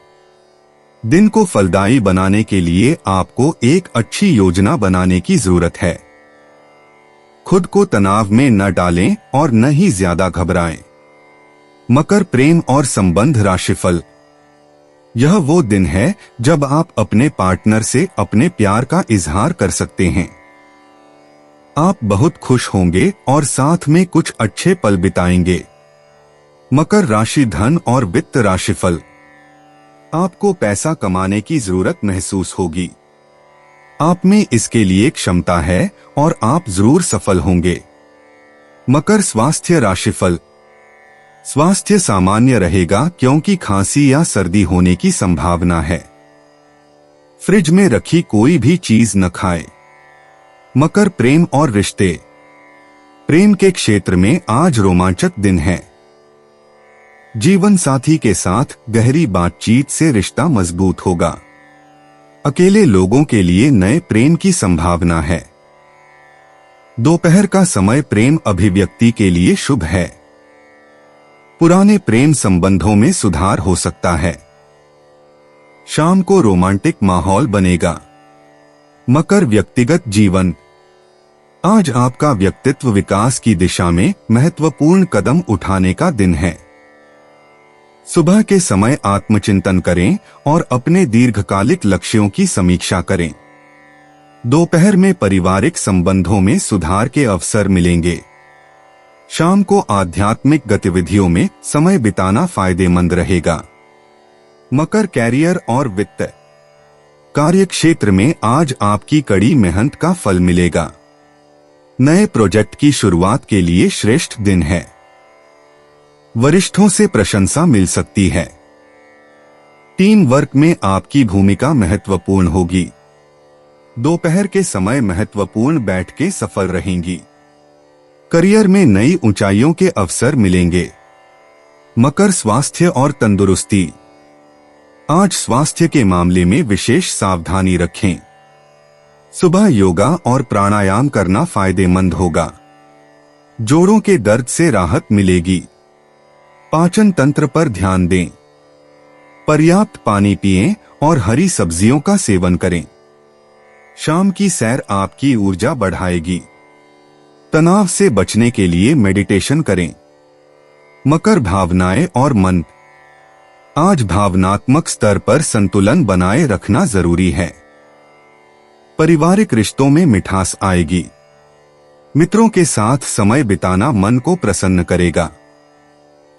दिन को फलदायी बनाने के लिए आपको एक अच्छी योजना बनाने की जरूरत है। खुद को तनाव में न डालें और न ही ज्यादा घबराएं। मकर प्रेम और संबंध राशिफल। यह वो दिन है जब आप अपने पार्टनर से अपने प्यार का इजहार कर सकते हैं। आप बहुत खुश होंगे और साथ में कुछ अच्छे पल बिताएंगे। मकर राशि धन और वित्त राशिफल। आपको पैसा कमाने की जरूरत महसूस होगी। आप में इसके लिए क्षमता है और आप जरूर सफल होंगे। मकर स्वास्थ्य राशिफल। स्वास्थ्य सामान्य रहेगा क्योंकि खांसी या सर्दी होने की संभावना है। फ्रिज में रखी कोई भी चीज न खाएं। मकर प्रेम और रिश्ते। प्रेम के क्षेत्र में आज रोमांचक दिन है। जीवन साथी के साथ गहरी बातचीत से रिश्ता मजबूत होगा। अकेले लोगों के लिए नए प्रेम की संभावना है। दोपहर का समय प्रेम अभिव्यक्ति के लिए शुभ है। पुराने प्रेम संबंधों में सुधार हो सकता है। शाम को रोमांटिक माहौल बनेगा। मकर व्यक्तिगत जीवन। आज आपका व्यक्तित्व विकास की दिशा में महत्वपूर्ण कदम उठाने का दिन है। सुबह के समय आत्मचिंतन करें और अपने दीर्घकालिक लक्ष्यों की समीक्षा करें। दोपहर में पारिवारिक संबंधों में सुधार के अवसर मिलेंगे। शाम को आध्यात्मिक गतिविधियों में समय बिताना फायदेमंद रहेगा। मकर कैरियर और वित्त। कार्यक्षेत्र में आज आपकी कड़ी मेहनत का फल मिलेगा। नए प्रोजेक्ट की शुरुआत के लिए श्रेष्ठ दिन है। वरिष्ठों से प्रशंसा मिल सकती है। टीम वर्क में आपकी भूमिका महत्वपूर्ण होगी। दोपहर के समय महत्वपूर्ण बैठकें सफल रहेंगी। करियर में नई ऊंचाइयों के अवसर मिलेंगे। मकर स्वास्थ्य और तंदुरुस्ती। आज स्वास्थ्य के मामले में विशेष सावधानी रखें। सुबह योगा और प्राणायाम करना फायदेमंद होगा। जोड़ों के दर्द से राहत मिलेगी। पाचन तंत्र पर ध्यान दें। पर्याप्त पानी पिएं और हरी सब्जियों का सेवन करें। शाम की सैर आपकी ऊर्जा बढ़ाएगी। तनाव से बचने के लिए मेडिटेशन करें। मकर भावनाएं और मन। आज भावनात्मक स्तर पर संतुलन बनाए रखना जरूरी है। पारिवारिक रिश्तों में मिठास आएगी। मित्रों के साथ समय बिताना मन को प्रसन्न करेगा।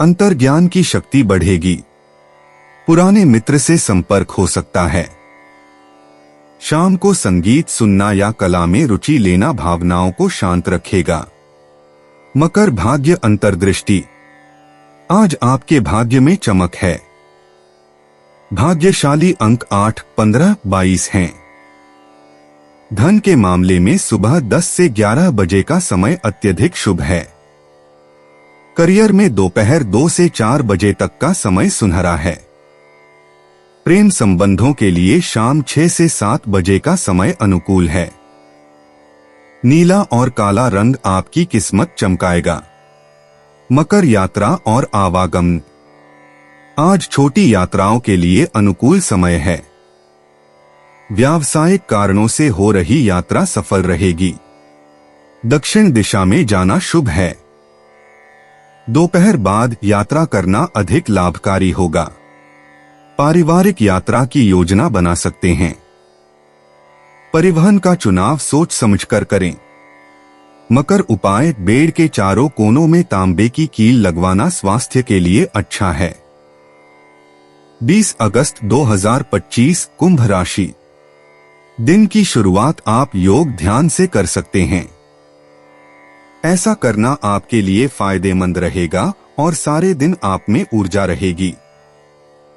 अंतर्ज्ञान की शक्ति बढ़ेगी। पुराने मित्र से संपर्क हो सकता है। शाम को संगीत सुनना या कला में रुचि लेना भावनाओं को शांत रखेगा। मकर भाग्य अंतर्दृष्टि। आज आपके भाग्य में चमक है। भाग्यशाली अंक 8, 15, 22 हैं। धन के मामले में सुबह 10 से 11 बजे का समय अत्यधिक शुभ है। करियर में दोपहर 2 से 4 बजे तक का समय सुनहरा है। प्रेम संबंधों के लिए शाम 6 से 7 बजे का समय अनुकूल है। नीला और काला रंग आपकी किस्मत चमकाएगा। मकर यात्रा और आवागमन। आज छोटी यात्राओं के लिए अनुकूल समय है। व्यावसायिक कारणों से हो रही यात्रा सफल रहेगी। दक्षिण दिशा में जाना शुभ है। दोपहर बाद यात्रा करना अधिक लाभकारी होगा। पारिवारिक यात्रा की योजना बना सकते हैं। परिवहन का चुनाव सोच समझकर करें। मकर उपाय, बेड़ के चारों कोनों में तांबे की कील लगवाना स्वास्थ्य के लिए अच्छा है। 20 अगस्त 2025 कुंभ राशि। दिन की शुरुआत आप योग ध्यान से कर सकते हैं। ऐसा करना आपके लिए फायदेमंद रहेगा और सारे दिन आप में ऊर्जा रहेगी।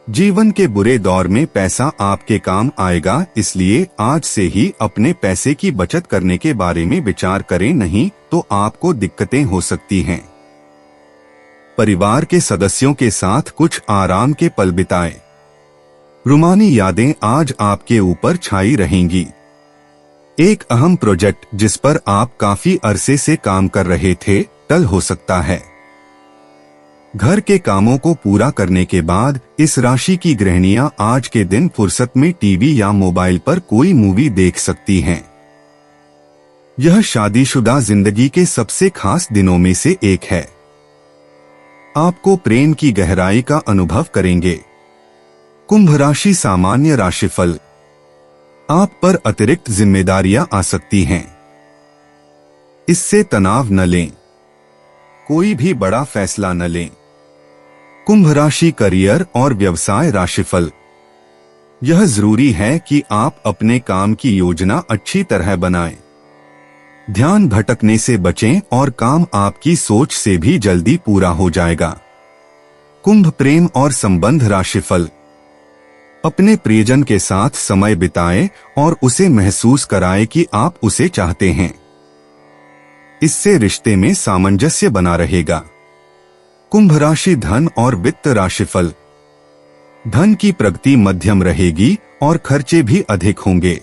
जीवन के बुरे दौर में पैसा आपके काम आएगा, इसलिए आज से ही अपने पैसे की बचत करने के बारे में विचार करें, नहीं तो आपको दिक्कतें हो सकती हैं। परिवार के सदस्यों के साथ कुछ आराम के पल बिताएं। रुमानी यादें आज आपके ऊपर छाई रहेंगी। एक अहम प्रोजेक्ट जिस पर आप काफी अरसे से काम कर रहे थे, टल हो सकता है। घर के कामों को पूरा करने के बाद इस राशि की गृहिणियां आज के दिन फुर्सत में टीवी या मोबाइल पर कोई मूवी देख सकती हैं। यह शादीशुदा जिंदगी के सबसे खास दिनों में से एक है। आपको प्रेम की गहराई का अनुभव करेंगे। कुंभ राशि सामान्य राशिफल। आप पर अतिरिक्त जिम्मेदारियां आ सकती हैं। इससे तनाव न लें। कोई भी बड़ा फैसला न लें। कुंभ राशि करियर और व्यवसाय राशिफल। यह जरूरी है कि आप अपने काम की योजना अच्छी तरह बनाएं। ध्यान भटकने से बचें और काम आपकी सोच से भी जल्दी पूरा हो जाएगा। कुंभ प्रेम और संबंध राशिफल। अपने प्रियजन के साथ समय बिताएं और उसे महसूस कराएं कि आप उसे चाहते हैं। इससे रिश्ते में सामंजस्य बना रहेगा। कुंभ राशि धन और वित्त राशिफल। धन की प्रगति मध्यम रहेगी और खर्चे भी अधिक होंगे।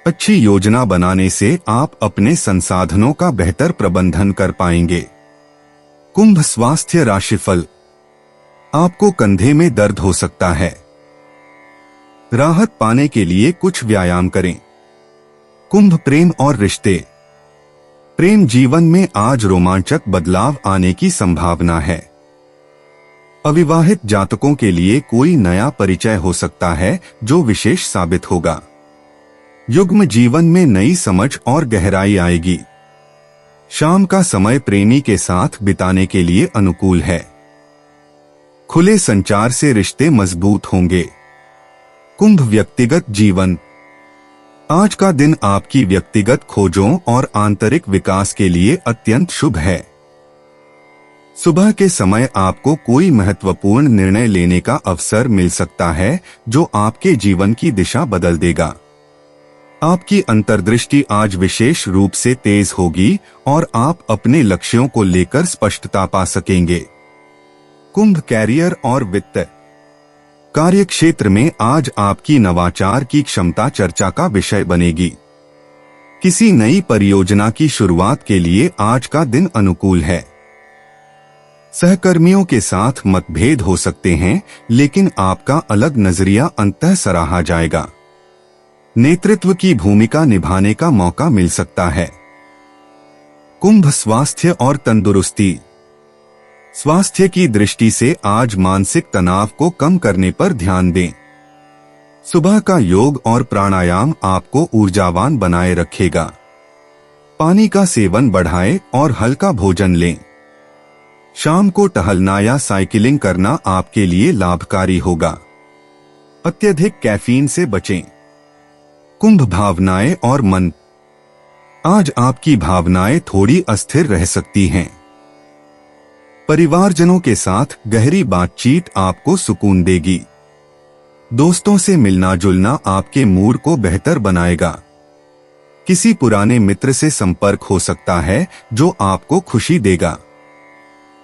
अच्छी योजना बनाने से आप अपने संसाधनों का बेहतर प्रबंधन कर पाएंगे। कुंभ स्वास्थ्य राशिफल। आपको कंधे में दर्द हो सकता है। राहत पाने के लिए कुछ व्यायाम करें। कुंभ प्रेम और रिश्ते। प्रेम जीवन में आज रोमांचक बदलाव आने की संभावना है। अविवाहित जातकों के लिए कोई नया परिचय हो सकता है जो विशेष साबित होगा। युग्म जीवन में नई समझ और गहराई आएगी। शाम का समय प्रेमी के साथ बिताने के लिए अनुकूल है। खुले संचार से रिश्ते मजबूत होंगे। कुंभ व्यक्तिगत जीवन। आज का दिन आपकी व्यक्तिगत खोजों और आंतरिक विकास के लिए अत्यंत शुभ है। सुबह के समय आपको कोई महत्वपूर्ण निर्णय लेने का अवसर मिल सकता है जो आपके जीवन की दिशा बदल देगा। आपकी अंतर्दृष्टि आज विशेष रूप से तेज होगी और आप अपने लक्ष्यों को लेकर स्पष्टता पा सकेंगे। कुंभ कैरियर और वित्त। कार्य क्षेत्र में आज आपकी नवाचार की क्षमता चर्चा का विषय बनेगी। किसी नई परियोजना की शुरुआत के लिए आज का दिन अनुकूल है। सहकर्मियों के साथ मतभेद हो सकते हैं, लेकिन आपका अलग नजरिया अंततः सराहा जाएगा। नेतृत्व की भूमिका निभाने का मौका मिल सकता है। कुंभ स्वास्थ्य और तंदुरुस्ती। स्वास्थ्य की दृष्टि से आज मानसिक तनाव को कम करने पर ध्यान दें। सुबह का योग और प्राणायाम आपको ऊर्जावान बनाए रखेगा। पानी का सेवन बढ़ाएं और हल्का भोजन लें। शाम को टहलना या साइकिलिंग करना आपके लिए लाभकारी होगा। अत्यधिक कैफीन से बचें। कुंभ भावनाएं और मन। आज आपकी भावनाएं थोड़ी अस्थिर रह सकती हैं। परिवारजनों के साथ गहरी बातचीत आपको सुकून देगी। दोस्तों से मिलना जुलना आपके मूड को बेहतर बनाएगा। किसी पुराने मित्र से संपर्क हो सकता है जो आपको खुशी देगा।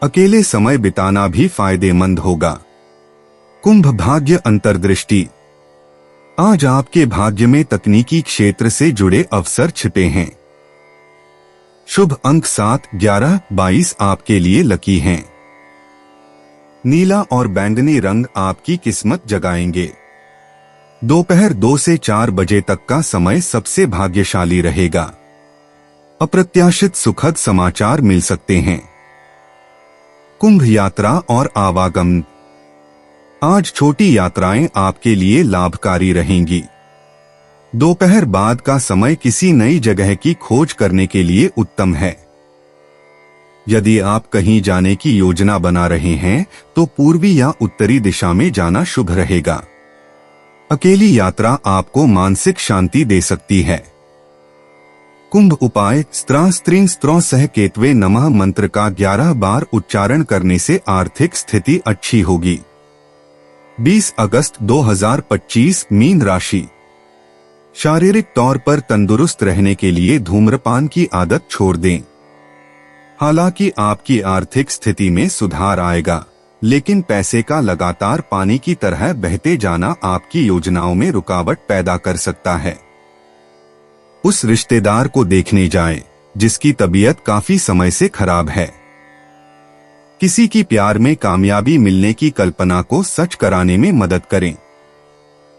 अकेले समय बिताना भी फायदेमंद होगा। कुंभ भाग्य अंतर्दृष्टि। आज आपके भाग्य में तकनीकी क्षेत्र से जुड़े अवसर छिपे हैं। शुभ अंक 7, 11, 22 आपके लिए लकी हैं। नीला और बैंगनी रंग आपकी किस्मत जगाएंगे। दोपहर 2 से 4 बजे तक का समय सबसे भाग्यशाली रहेगा। अप्रत्याशित सुखद समाचार मिल सकते हैं। कुंभ यात्रा और आवागमन। आज छोटी यात्राएं आपके लिए लाभकारी रहेंगी। दोपहर बाद का समय किसी नई जगह की खोज करने के लिए उत्तम है। यदि आप कहीं जाने की योजना बना रहे हैं तो पूर्वी या उत्तरी दिशा में जाना शुभ रहेगा। अकेली यात्रा आपको मानसिक शांति दे सकती है। कुंभ उपाय। स्त्रीं स्त्रों सह केतवे नमः मंत्र का 11 बार उच्चारण करने से आर्थिक स्थिति अच्छी होगी। 20 अगस्त 2025 मीन राशि। शारीरिक तौर पर तंदुरुस्त रहने के लिए धूम्रपान की आदत छोड़ दें। हालांकि आपकी आर्थिक स्थिति में सुधार आएगा, लेकिन पैसे का लगातार पानी की तरह बहते जाना आपकी योजनाओं में रुकावट पैदा कर सकता है। उस रिश्तेदार को देखने जाएं, जिसकी तबीयत काफी समय से खराब है। किसी की प्यार में कामयाबी मिलने की कल्पना को सच कराने में मदद करें।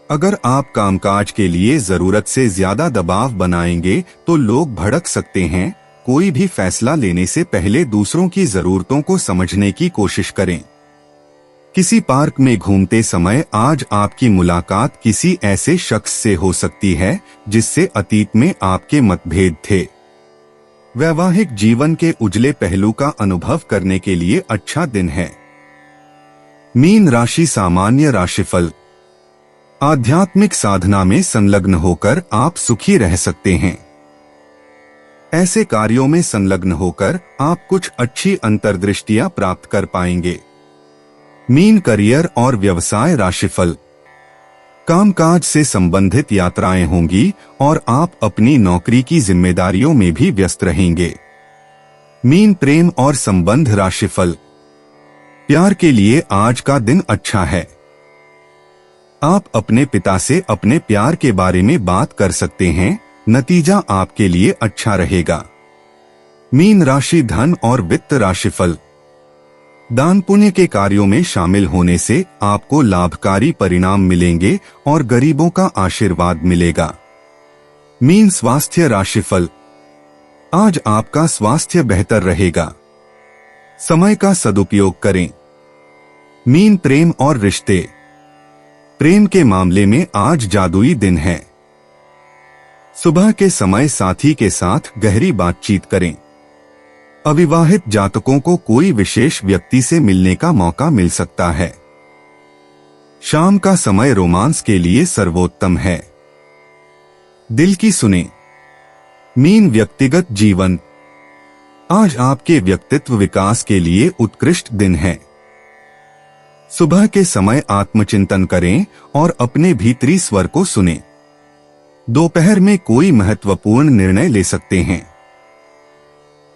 अगर आप कामकाज के लिए जरूरत से ज्यादा दबाव बनाएंगे तो लोग भड़क सकते हैं। कोई भी फैसला लेने से पहले दूसरों की जरूरतों को समझने की कोशिश करें। किसी पार्क में घूमते समय आज आपकी मुलाकात किसी ऐसे शख्स से हो सकती है जिससे अतीत में आपके मतभेद थे। वैवाहिक जीवन के उजले पहलू का अनुभव करने के लिए अच्छा दिन है। मीन राशि सामान्य राशिफल। आध्यात्मिक साधना में संलग्न होकर आप सुखी रह सकते हैं। ऐसे कार्यों में संलग्न होकर आप कुछ अच्छी अंतर्दृष्टियां प्राप्त कर पाएंगे। मीन करियर और व्यवसाय राशिफल। कामकाज से संबंधित यात्राएं होंगी और आप अपनी नौकरी की जिम्मेदारियों में भी व्यस्त रहेंगे। मीन प्रेम और संबंध राशिफल। प्यार के लिए आज का दिन अच्छा है। आप अपने पिता से अपने प्यार के बारे में बात कर सकते हैं। नतीजा आपके लिए अच्छा रहेगा। मीन राशि धन और वित्त राशिफल। दान पुण्य के कार्यों में शामिल होने से आपको लाभकारी परिणाम मिलेंगे और गरीबों का आशीर्वाद मिलेगा। मीन स्वास्थ्य राशिफल। आज आपका स्वास्थ्य बेहतर रहेगा। समय का सदुपयोग करें। मीन प्रेम और रिश्ते। प्रेम के मामले में आज जादुई दिन है। सुबह के समय साथी के साथ गहरी बातचीत करें। अविवाहित जातकों को कोई विशेष व्यक्ति से मिलने का मौका मिल सकता है। शाम का समय रोमांस के लिए सर्वोत्तम है। दिल की सुने। मीन व्यक्तिगत जीवन। आज आपके व्यक्तित्व विकास के लिए उत्कृष्ट दिन है। सुबह के समय आत्मचिंतन करें और अपने भीतरी स्वर को सुनें। दोपहर में कोई महत्वपूर्ण निर्णय ले सकते हैं।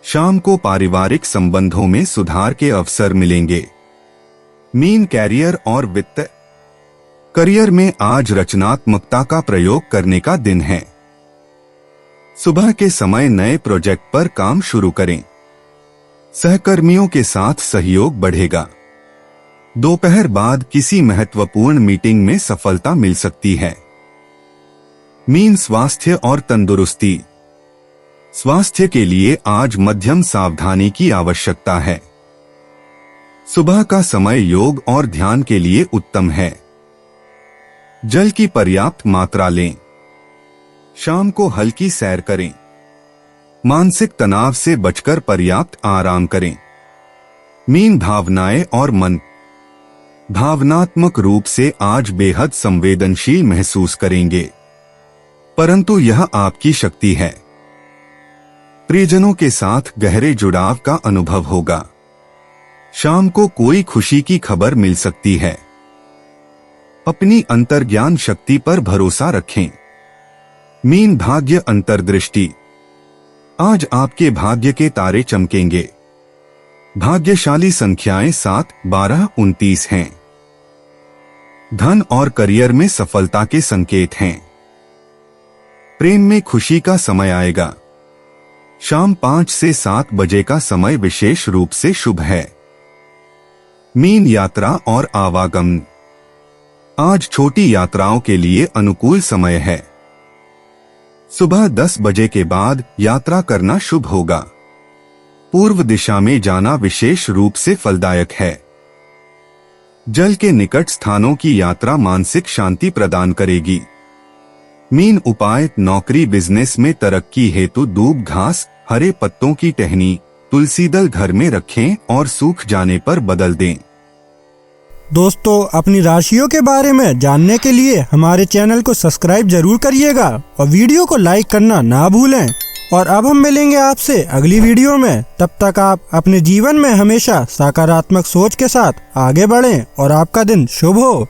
शाम को पारिवारिक संबंधों में सुधार के अवसर मिलेंगे। मीन कैरियर और वित्त। करियर में आज रचनात्मकता का प्रयोग करने का दिन है। सुबह के समय नए प्रोजेक्ट पर काम शुरू करें। सहकर्मियों के साथ सहयोग बढ़ेगा। दोपहर बाद किसी महत्वपूर्ण मीटिंग में सफलता मिल सकती है। मीन स्वास्थ्य और तंदुरुस्ती। स्वास्थ्य के लिए आज मध्यम सावधानी की आवश्यकता है। सुबह का समय योग और ध्यान के लिए उत्तम है। जल की पर्याप्त मात्रा लें। शाम को हल्की सैर करें। मानसिक तनाव से बचकर पर्याप्त आराम करें। मीन भावनाएं और मन। भावनात्मक रूप से आज बेहद संवेदनशील महसूस करेंगे, परंतु यह आपकी शक्ति है। प्रियजनों के साथ गहरे जुड़ाव का अनुभव होगा। शाम को कोई खुशी की खबर मिल सकती है। अपनी अंतर्ज्ञान शक्ति पर भरोसा रखें। मीन भाग्य अंतर्दृष्टि। आज आपके भाग्य के तारे चमकेंगे। भाग्यशाली संख्याएं 7, 12, 29 हैं। धन और करियर में सफलता के संकेत हैं। प्रेम में खुशी का समय आएगा। शाम 5 से 7 बजे का समय विशेष रूप से शुभ है। मीन यात्रा और आवागमन। आज छोटी यात्राओं के लिए अनुकूल समय है। सुबह 10 बजे के बाद यात्रा करना शुभ होगा। पूर्व दिशा में जाना विशेष रूप से फलदायक है। जल के निकट स्थानों की यात्रा मानसिक शांति प्रदान करेगी। मीन उपाय। नौकरी बिजनेस में तरक्की हेतु दूब घास, हरे पत्तों की टहनी, तुलसी दल घर में रखें और सूख जाने पर बदल दें। दोस्तों, अपनी राशियों के बारे में जानने के लिए हमारे चैनल को सब्सक्राइब जरूर करिएगा और वीडियो को लाइक करना ना भूलें। और अब हम मिलेंगे आपसे अगली वीडियो में। तब तक आप अपने जीवन में हमेशा सकारात्मक सोच के साथ आगे बढ़ें और आपका दिन शुभ हो।